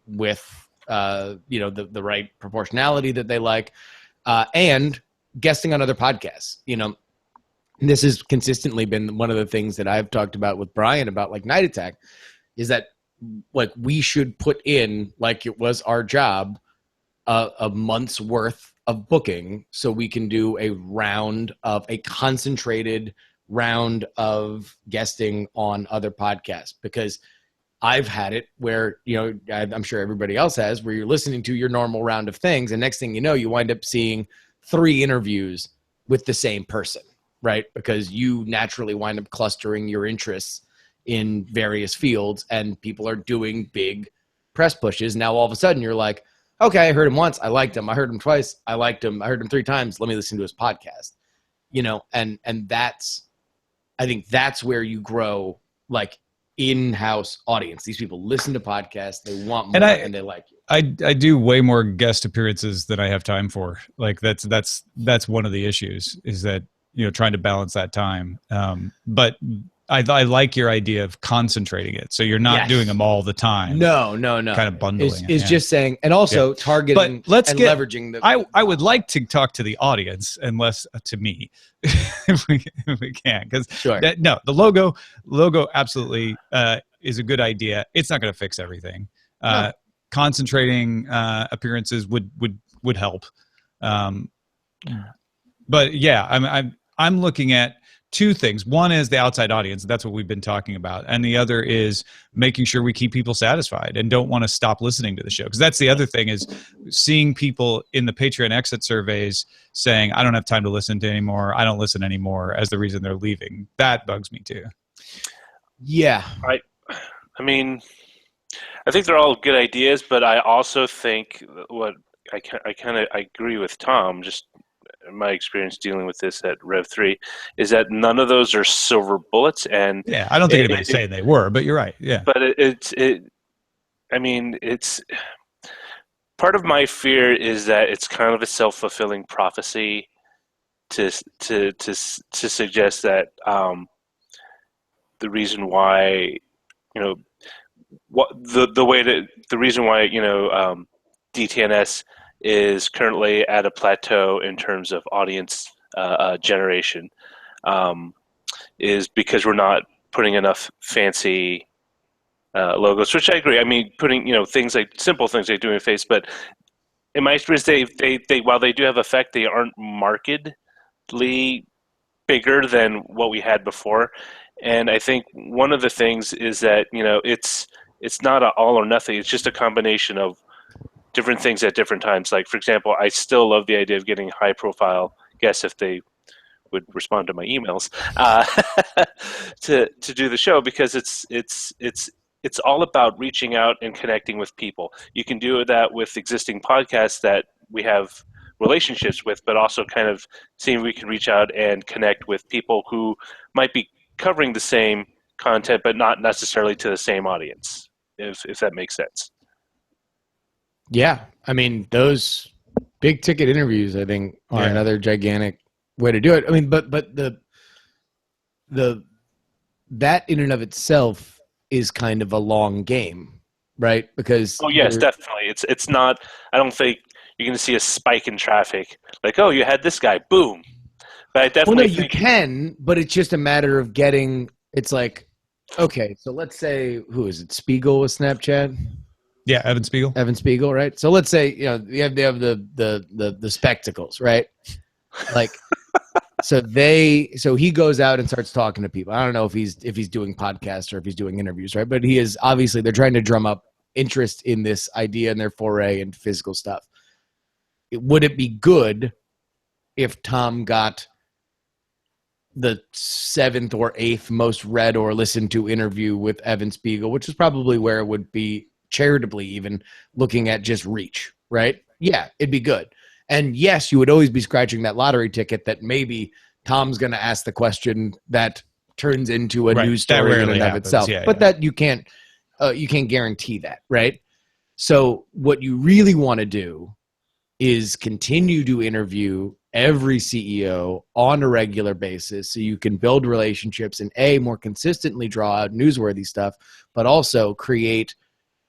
Speaker 5: with the right proportionality that they like, and guesting on other podcasts. This has consistently been one of the things that I've talked about with Brian about Night Attack, is that we should put in, it was our job, a month's worth of booking, so we can do a concentrated round of guesting on other podcasts. Because I've had it where, I'm sure everybody else has, where you're listening to your normal round of things, and next thing you know, you wind up seeing 3 interviews with the same person, right? Because you naturally wind up clustering your interests in various fields, and people are doing big press pushes. Now, all of a sudden, you're like, okay, I heard him once, I liked him. I heard him twice, I liked him. I heard him 3 times, let me listen to his podcast. And I think that's where you grow in-house audience. These people listen to podcasts, they want more, and they like you.
Speaker 1: I do way more guest appearances than I have time for. That's one of the issues, is that trying to balance that time. But I like your idea of concentrating it, so you're not doing them all the time.
Speaker 5: No.
Speaker 1: Kind of bundling
Speaker 5: Is just saying, and also targeting and leveraging the.
Speaker 1: I would like to talk to the audience, and less to me, if we can, because the logo absolutely is a good idea. It's not going to fix everything. No. Concentrating appearances would help. But yeah, I'm looking at two things. One is the outside audience. That's what we've been talking about. And the other is making sure we keep people satisfied and don't want to stop listening to the show. Because that's the other thing, is seeing people in the Patreon exit surveys saying, I don't have time to listen to anymore, I don't listen anymore, as the reason they're leaving. That bugs me too.
Speaker 5: Yeah.
Speaker 3: I mean, I think they're all good ideas, but I also think what I agree with Tom, just my experience dealing with this at Rev3, is that none of those are silver bullets. And
Speaker 1: yeah, I don't think anybody's saying they were, but you're right. Yeah,
Speaker 3: but it's part of my fear is that it's kind of a self-fulfilling prophecy to suggest that the reason why, the reason why DTNS is currently at a plateau in terms of audience generation is because we're not putting enough fancy logos, which I agree. I mean, putting things like simple things they do in face, but in my experience, they while they do have effect, they aren't markedly bigger than what we had before. And I think one of the things is that it's not an all or nothing. It's just a combination of different things at different times. Like, for example, I still love the idea of getting high profile guests, if they would respond to my emails, to do the show, because it's all about reaching out and connecting with people. You can do that with existing podcasts that we have relationships with, but also kind of seeing if we can reach out and connect with people who might be covering the same content, but not necessarily to the same audience, if that makes sense.
Speaker 5: Yeah, I mean, those big ticket interviews, I think, are another gigantic way to do it. I mean, but that in and of itself is kind of a long game, right? Because
Speaker 3: definitely, it's not. I don't think you're going to see a spike in traffic. Like, oh, you had this guy, boom. But I definitely think
Speaker 5: you can, but it's just a matter of getting. It's like, okay, so let's say, who is it? Spiegel with Snapchat.
Speaker 1: Yeah, Evan Spiegel,
Speaker 5: right? So let's say they have the spectacles, right? Like, so he goes out and starts talking to people. I don't know if he's doing podcasts or if he's doing interviews, right? But he is obviously, they're trying to drum up interest in this idea and their foray into physical stuff. Would it be good if Tom got the 7th or 8th most read or listened to interview with Evan Spiegel, which is probably where it would be, charitably even, looking at just reach, right? Yeah, it'd be good. And yes, you would always be scratching that lottery ticket that maybe Tom's going to ask the question that turns into a news story in and of itself. But that you can't guarantee that, right? So what you really want to do is continue to interview every CEO on a regular basis so you can build relationships and more consistently draw out newsworthy stuff, but also create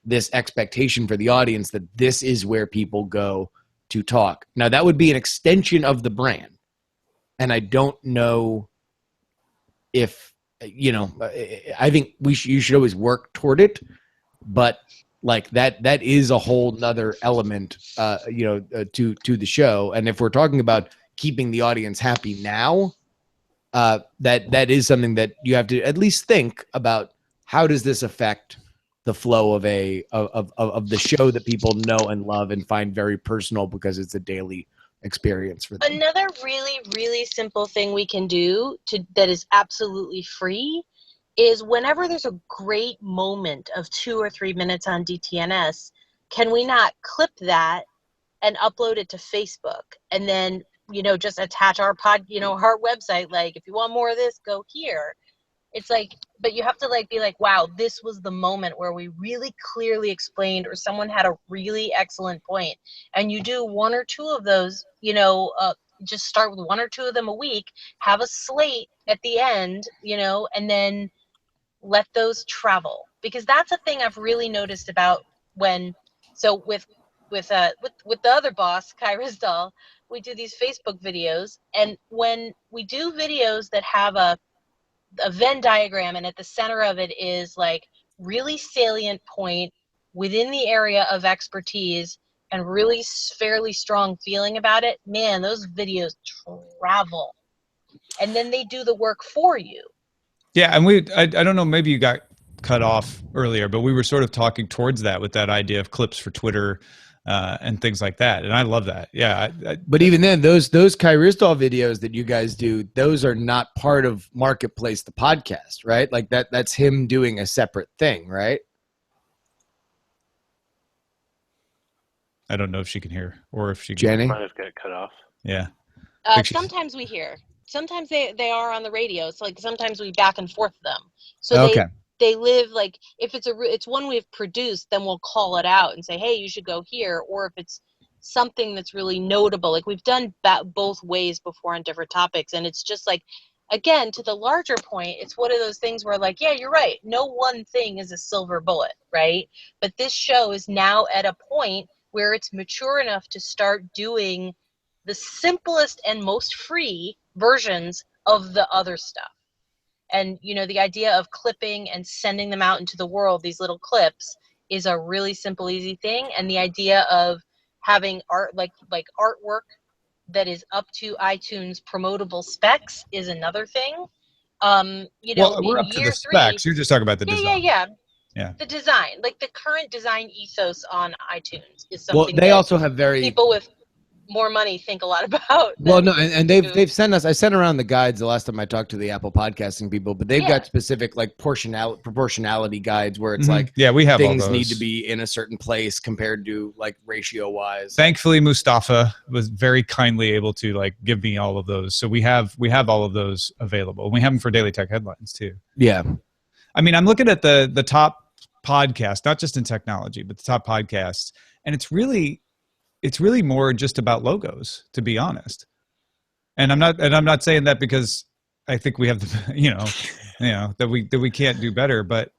Speaker 5: this expectation for the audience that this is where people go to talk. Now, that would be an extension of the brand. And I don't know if, I think you should always work toward it, but like that is a whole nother element, to the show. And if we're talking about keeping the audience happy now, that is something that you have to at least think about. How does this affect the flow of the show that people know and love and find very personal because it's a daily experience for them?
Speaker 4: Another really, really simple thing we can do that is absolutely free is whenever there's a great moment of 2 or 3 minutes on DTNS, can we not clip that and upload it to Facebook and then, just attach our our website, like, if you want more of this, go here. It's like, but you have to be like, wow, this was the moment where we really clearly explained, or someone had a really excellent point. And you do 1 or 2 of those, just start with 1 or 2 of them a week, have a slate at the end, and then let those travel. Because that's a thing I've really noticed about with the other boss, Kai Rizdal, we do these Facebook videos, and when we do videos that have a Venn diagram, and at the center of it is like really salient point within the area of expertise and really fairly strong feeling about it, man, those videos travel. And then they do the work for you.
Speaker 1: Yeah, and I don't know, maybe you got cut off earlier, but we were sort of talking towards that with that idea of clips for Twitter and things like that. And I love that. Yeah.
Speaker 5: But even then, those Kai Rizdal videos that you guys do, those are not part of Marketplace, the podcast, right? Like that's him doing a separate thing, right?
Speaker 1: I don't know if she can hear or if she can.
Speaker 5: Jenny?
Speaker 3: Might have got cut off.
Speaker 1: Yeah.
Speaker 4: Sometimes we hear. Sometimes they are on the radio. So like sometimes we back and forth them. So
Speaker 5: Okay.
Speaker 4: they live like if it's one we've produced, then we'll call it out and say, hey, you should go here. Or if it's something that's really notable, like we've done both ways before on different topics, and it's just like, again, to the larger point, it's one of those things where like, yeah, you're right. No one thing is a silver bullet, right? But this show is now at a point where it's mature enough to start doing the simplest and most free versions of the other stuff. And, the idea of clipping and sending them out into the world, these little clips, is a really simple, easy thing. And the idea of having art, like artwork that is up to iTunes promotable specs is another thing.
Speaker 1: Well, we're up to the specs. You're just talking about the design.
Speaker 4: Yeah. The design, like the current design ethos on iTunes is something.
Speaker 5: Well, they also have
Speaker 4: people with more money think a lot about.
Speaker 5: Well, no, and they've sent us. I sent around the guides the last time I talked to the Apple podcasting people, but they've got specific like proportionality guides where it's like,
Speaker 1: we have
Speaker 5: things
Speaker 1: all those.
Speaker 5: need to be in a certain place compared to like ratio wise.
Speaker 1: Thankfully, Mustafa was very kindly able to like give me all of those, so we have all of those available. We have them for Daily Tech Headlines too.
Speaker 5: Yeah,
Speaker 1: I mean, I'm looking at the top podcast, not just in technology, but the top podcasts, and it's really more just about logos, to be honest. And I'm not saying that because I think we have the, that we can't do better, but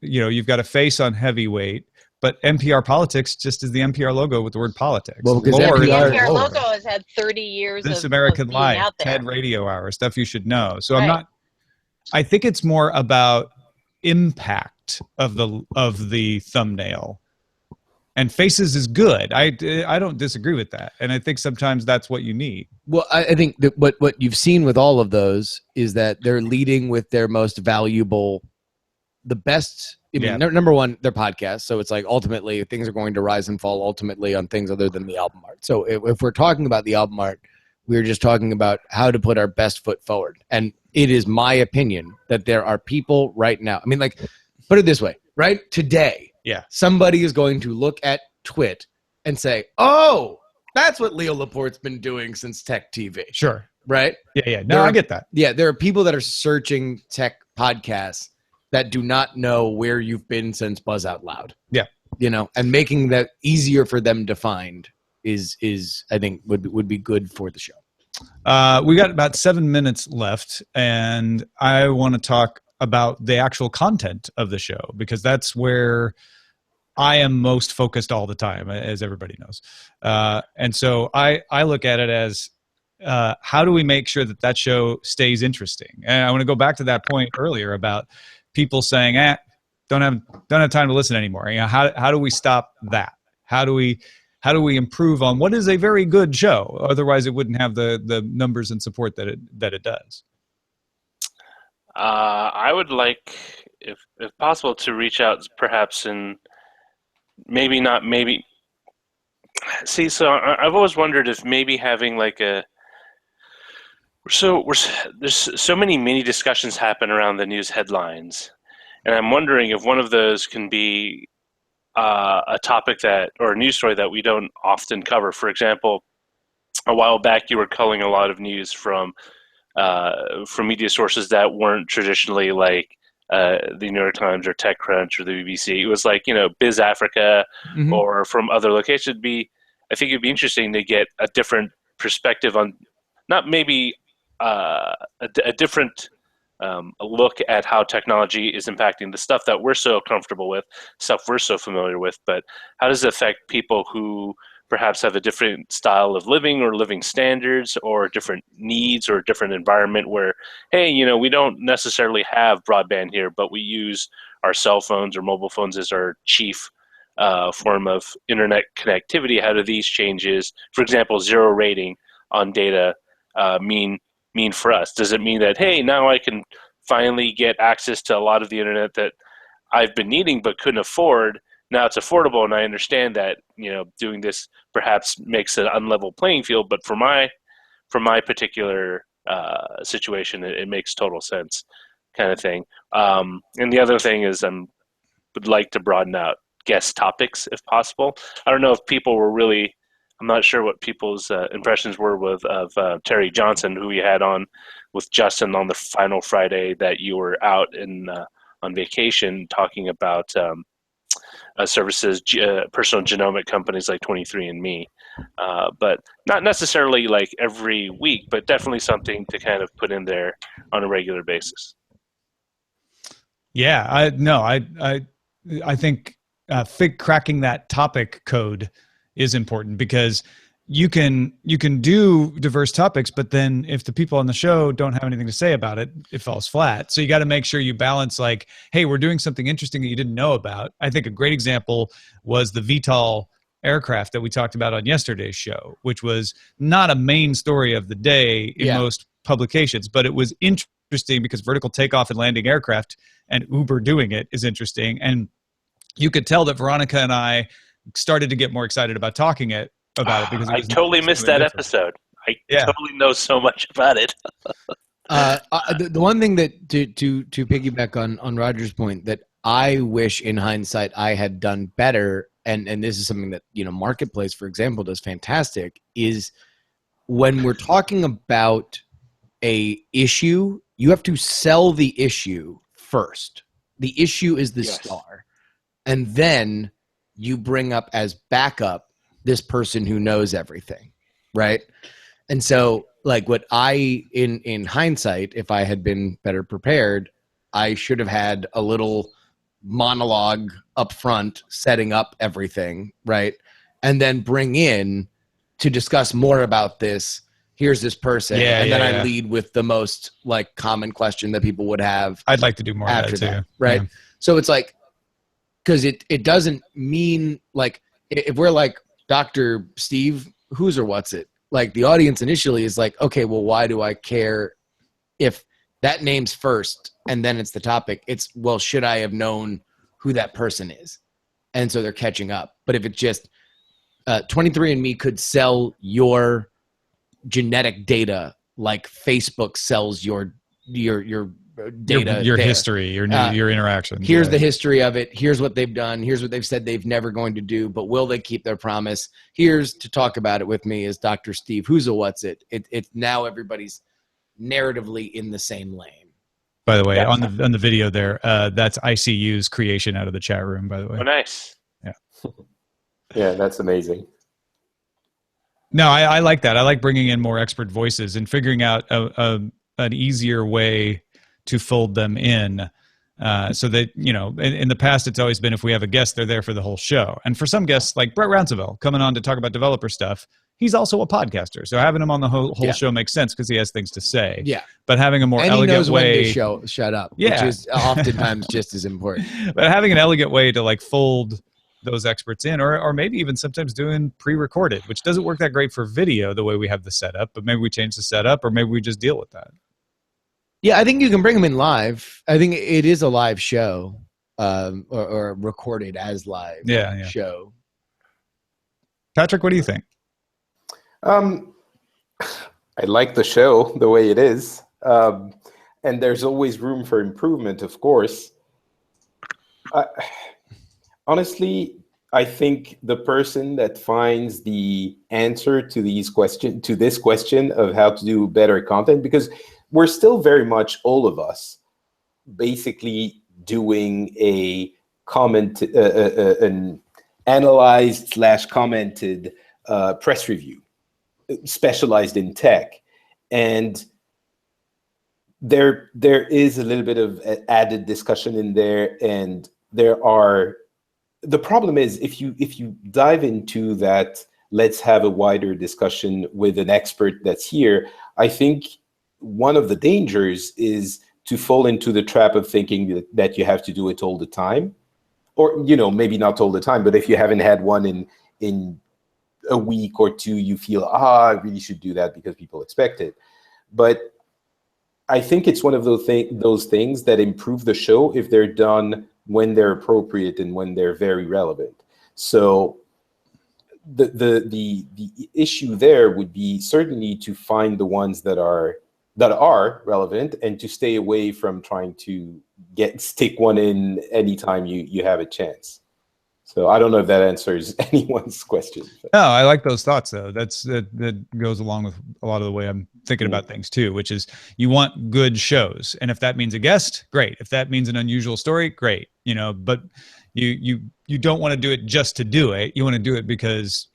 Speaker 1: you've got a face on heavyweight, but NPR Politics just is the NPR logo with the word politics.
Speaker 5: Well, because
Speaker 4: the NPR logo has had 30 years
Speaker 1: This
Speaker 4: of
Speaker 1: American
Speaker 4: being
Speaker 1: Life,
Speaker 4: out there.
Speaker 1: TED Radio Hour, stuff you should know. So
Speaker 4: Right.
Speaker 1: I think it's more about impact of the thumbnail. And faces is good. I don't disagree with that. And I think sometimes that's what you need.
Speaker 5: Well, I think that what you've seen with all of those is that they're leading with their most valuable, the best. I mean, number one, their podcasts. So it's like ultimately things are going to rise and fall ultimately on things other than the album art. So if we're talking about the album art, we're just talking about how to put our best foot forward. And it is my opinion that there are people right now. I mean, like, put it this way, right? Today.
Speaker 1: Yeah.
Speaker 5: Somebody is going to look at Twit and say, oh, that's what Leo Laporte's been doing since Tech TV.
Speaker 1: Sure.
Speaker 5: Right?
Speaker 1: Yeah. No, I get that.
Speaker 5: Yeah. There are people that are searching tech podcasts that do not know where you've been since Buzz Out Loud.
Speaker 1: Yeah.
Speaker 5: And making that easier for them to find is I think would be good for the show.
Speaker 1: We got about 7 minutes left, and I want to talk about the actual content of the show, because that's where I am most focused all the time, as everybody knows. And so I look at it as how do we make sure that show stays interesting? And I want to go back to that point earlier about people saying, don't have time to listen anymore. How do we stop that? How do we improve on what is a very good show? Otherwise, it wouldn't have the numbers and support that it does.
Speaker 3: I would like, if possible, to reach out perhaps in See, so I've always wondered if maybe having like there's so many mini discussions happen around the news headlines, and I'm wondering if one of those can be a topic or a news story that we don't often cover. For example, a while back you were culling a lot of news from media sources that weren't traditionally like the New York Times or TechCrunch or the BBC. It was like, Biz Africa or from other locations. I think it'd be interesting to get a different perspective on not maybe a different look at how technology is impacting the stuff that we're so comfortable with, stuff we're so familiar with, but how does it affect people who perhaps have a different style of living or living standards or different needs or a different environment where, hey, we don't necessarily have broadband here, but we use our cell phones or mobile phones as our chief form of internet connectivity. How do these changes, for example, 0 rating on data, mean for us? Does it mean that, hey, now I can finally get access to a lot of the internet that I've been needing but couldn't afford? Now it's affordable, and I understand that doing this perhaps makes an unlevel playing field. But for my particular situation, it makes total sense, kind of thing. And the other thing is, would like to broaden out guest topics if possible. I don't know if people were really. I'm not sure what people's impressions were of Terry Johnson, who we had on with Justin on the final Friday that you were out on vacation, talking about services, personal genomic companies like 23andMe, but not necessarily like every week, but definitely something to kind of put in there on a regular basis.
Speaker 1: Yeah, I think cracking that topic code is important, because you can do diverse topics, but then if the people on the show don't have anything to say about it, it falls flat. So you got to make sure you balance, like, hey, we're doing something interesting that you didn't know about. I think a great example was the VTOL aircraft that we talked about on yesterday's show, which was not a main story of the day in most publications, but it was interesting because vertical takeoff and landing aircraft and Uber doing it is interesting. And you could tell that Veronica and I started to get more excited about talking about it, because
Speaker 3: I totally missed that episode. I totally know so much about it.
Speaker 5: The one thing that to piggyback on Roger's point that I wish in hindsight I had done better, and this is something that Marketplace, for example, does fantastic, is when we're talking about a issue, you have to sell the issue first. The issue is the star, and then you bring up as backup this person who knows everything, right? And so, like, what in hindsight, if I had been better prepared, I should have had a little monologue up front setting up everything, right? And then bring in to discuss more about this. Here's this person, and then I lead with the most like common question that people would have.
Speaker 1: I'd like to do more
Speaker 5: after
Speaker 1: of that
Speaker 5: that,
Speaker 1: too,
Speaker 5: right?
Speaker 1: Yeah.
Speaker 5: So it's like, because it doesn't mean, like, if we're like Dr. Steve, who's or what's it? Like, the audience initially is like, okay, well, why do I care if that name's first and then it's the topic? It's, well, should I have known who that person is? And so they're catching up. But if it's just 23andMe could sell your genetic data like Facebook sells your data,
Speaker 1: your history, your interactions.
Speaker 5: Here's the history of it. Here's what they've done. Here's what they've said they've never going to do, but will they keep their promise? Here's to talk about it with me is Dr. Steve. Who's a what's it? It's now everybody's narratively in the same lane.
Speaker 1: By the way, on the video there, that's ICU's creation out of the chat room, by the way.
Speaker 3: Oh, nice.
Speaker 1: Yeah.
Speaker 2: Yeah, that's amazing.
Speaker 1: No, I like that. I like bringing in more expert voices and figuring out an easier way to fold them in, so that, in the past, it's always been, if we have a guest, they're there for the whole show. And for some guests, like Brett Rounsaville coming on to talk about developer stuff, he's also a podcaster. So having him on the whole show makes sense because he has things to say.
Speaker 5: Yeah.
Speaker 1: But having a more
Speaker 5: and
Speaker 1: elegant
Speaker 5: he knows
Speaker 1: way
Speaker 5: when to shut up,
Speaker 1: Yeah.
Speaker 5: which is oftentimes just as important.
Speaker 1: But having an elegant way to like fold those experts in, or maybe even sometimes doing pre-recorded, which doesn't work that great for video the way we have the setup, but maybe we change the setup, or maybe we just deal with that.
Speaker 5: Yeah, I think you can bring them in live. I think it is a live show, or recorded as live show.
Speaker 1: Patrick, what do you think?
Speaker 2: I like the show the way it is. And there's always room for improvement, of course. Honestly, I think the person that finds the answer to this question of how to do better content, because we're still very much, all of us, basically doing a an analyzed / commented press review, specialized in tech. and there is a little bit of added discussion in there, and the problem is if you dive into that, let's have a wider discussion with an expert that's here, I think one of the dangers is to fall into the trap of thinking that you have to do it all the time, or maybe not all the time, but if you haven't had one in a week or two, you feel I really should do that because people expect it. But I think it's one of those things that improve the show if they're done when they're appropriate and when they're very relevant. So the issue there would be certainly to find the ones that are relevant, and to stay away from trying to stick one in anytime you have a chance. So I don't know if that answers anyone's question.
Speaker 1: No, I like those thoughts though. That goes along with a lot of the way I'm thinking about things too, which is you want good shows. And if that means a guest, great. If that means an unusual story, great. But you don't want to do it just to do it. You want to do it because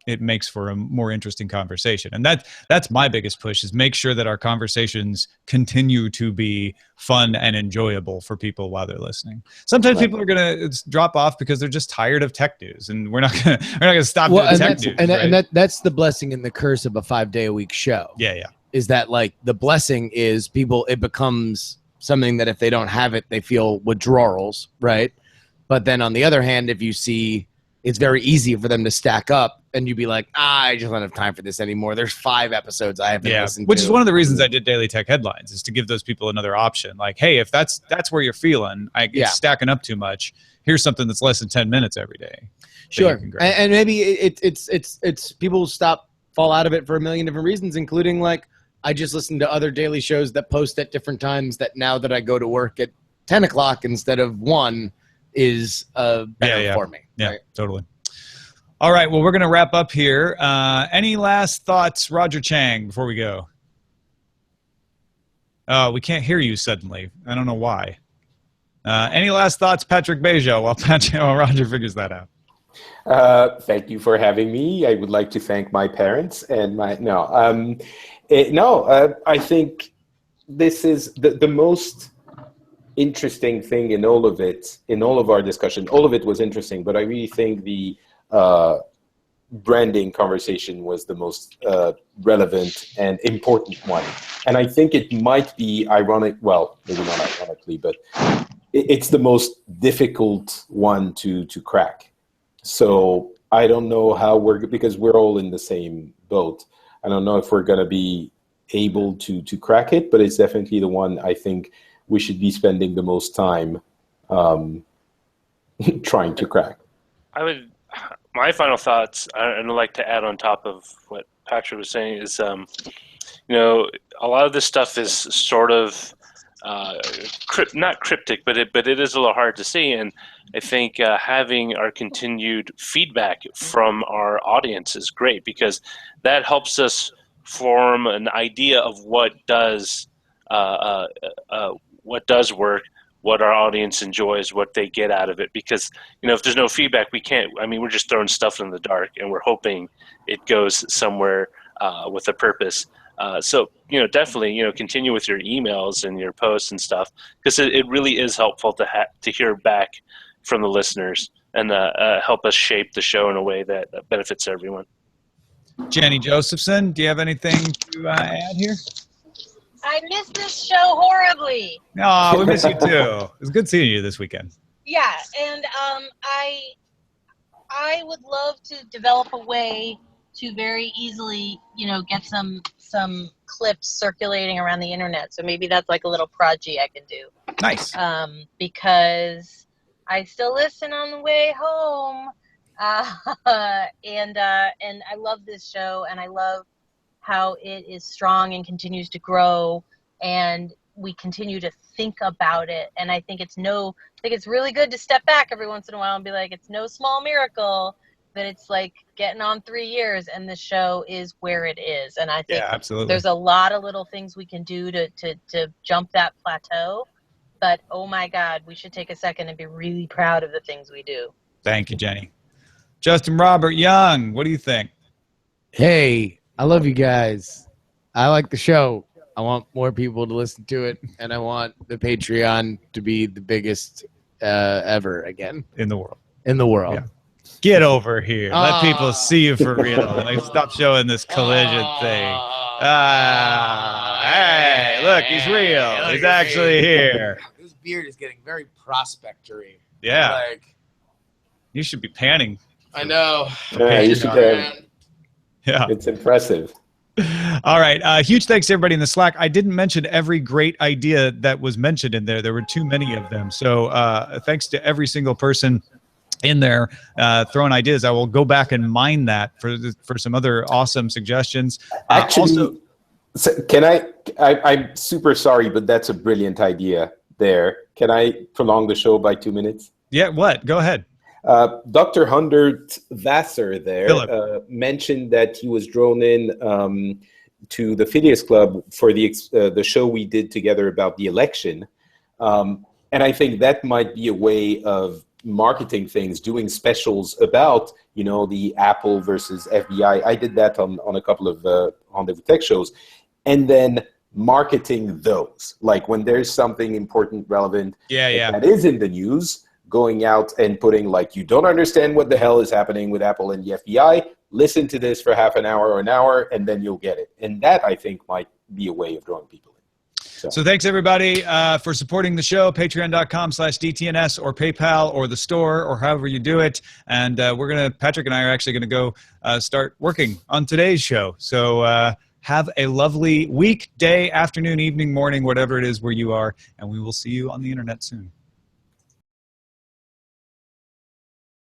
Speaker 1: it makes for a more interesting conversation. And that's my biggest push, is make sure that our conversations continue to be fun and enjoyable for people while they're listening. Sometimes people are going to drop off because they're just tired of tech news, and we're not going to stop doing tech news.
Speaker 5: And that's the blessing and the curse of a 5-day-a-week show.
Speaker 1: Yeah.
Speaker 5: Is that like the blessing is it becomes something that if they don't have it, they feel withdrawals, right? But then on the other hand, if you see, it's very easy for them to stack up, and you'd be like, I just don't have time for this anymore. There's 5 episodes I haven't listened to.
Speaker 1: Which is one of the reasons I did Daily Tech Headlines, is to give those people another option. Like, hey, if that's where you're feeling, it's stacking up too much, here's something that's less than 10 minutes every day.
Speaker 5: Sure. And maybe it's people fall out of it for a million different reasons, including like, I just listened to other daily shows that post at different times that now that I go to work at 10 o'clock instead of 1 is better for me.
Speaker 1: Yeah,
Speaker 5: right?
Speaker 1: Totally. All right, well, we're going to wrap up here. Any last thoughts, Roger Chang, before we go? We can't hear you suddenly. I don't know why. Any last thoughts, Patrick Bejo, while Roger figures that out?
Speaker 2: Thank you for having me. I would like to thank my parents and I think this is the most interesting thing in all of it, in all of our discussion. All of it was interesting, but I really think the branding conversation was the most relevant and important one. And I think it might be ironic, well, maybe not ironically, but it's the most difficult one to crack. So I don't know how because we're all in the same boat. I don't know if we're going to be able to crack it, but it's definitely the one I think we should be spending the most time trying to crack.
Speaker 3: My final thoughts, and I'd like to add on top of what Patrick was saying, is, a lot of this stuff is sort of not cryptic, but it is a little hard to see. And I think having our continued feedback from our audience is great, because that helps us form an idea of what does work, what our audience enjoys, what they get out of it. Because, if there's no feedback, we're just throwing stuff in the dark, and we're hoping it goes somewhere with a purpose. So, definitely, continue with your emails and your posts and stuff, because it really is helpful to hear back from the listeners and help us shape the show in a way that benefits everyone.
Speaker 1: Jenny Josephson, do you have anything to add here?
Speaker 4: I missed this show horribly.
Speaker 1: No, we miss you too. It was good seeing you this weekend.
Speaker 4: Yeah, and I would love to develop a way to very easily, get some clips circulating around the internet. So maybe that's like a little project I can do.
Speaker 1: Nice.
Speaker 4: Because I still listen on the way home, and I love this show, and I love how it is strong and continues to grow, and we continue to think about it. And I think it's really good to step back every once in a while and be like, it's no small miracle that it's like getting on 3 years and the show is where it is. And I think there's a lot of little things we can do to jump that plateau. But oh my God, we should take a second and be really proud of the things we do.
Speaker 1: Thank you, Jenny. Justin Robert Young, what do you think?
Speaker 5: Hey, I love you guys. I like the show. I want more people to listen to it, and I want the Patreon to be the biggest ever again
Speaker 1: in the world.
Speaker 5: In the world.
Speaker 1: Yeah. Get over here. Let people see you for real. Like, stop showing this collision thing. Hey, look, he's real. He's actually here.
Speaker 5: This beard is getting very prospectory.
Speaker 1: Yeah.
Speaker 5: Like,
Speaker 1: you should be panning.
Speaker 5: I know.
Speaker 2: Yeah, you should.
Speaker 1: Yeah.
Speaker 2: It's impressive.
Speaker 1: All right. Huge thanks to everybody in the Slack. I didn't mention every great idea that was mentioned in there. There were too many of them. So thanks to every single person in there throwing ideas. I will go back and mine that for some other awesome suggestions.
Speaker 2: Actually, I'm super sorry, but that's a brilliant idea there. Can I prolong the show by 2 minutes?
Speaker 1: Yeah, what? Go ahead.
Speaker 2: Dr. Hundert Vassar there mentioned that he was drawn in to the Phileas Club for the show we did together about the election. And I think that might be a way of marketing things, doing specials about, the Apple versus FBI. I did that on a couple of Rendezvous Tech shows. And then marketing those. Like when there's something important, relevant that is in the news, going out and putting like, you don't understand what the hell is happening with Apple and the FBI, listen to this for half an hour or an hour, and then you'll get it. And that, I think, might be a way of drawing people in.
Speaker 1: So thanks, everybody, for supporting the show, patreon.com/DTNS or PayPal or the store or however you do it. And Patrick and I are actually going to go start working on today's show. So have a lovely week, day, afternoon, evening, morning, whatever it is where you are. And we will see you on the internet soon.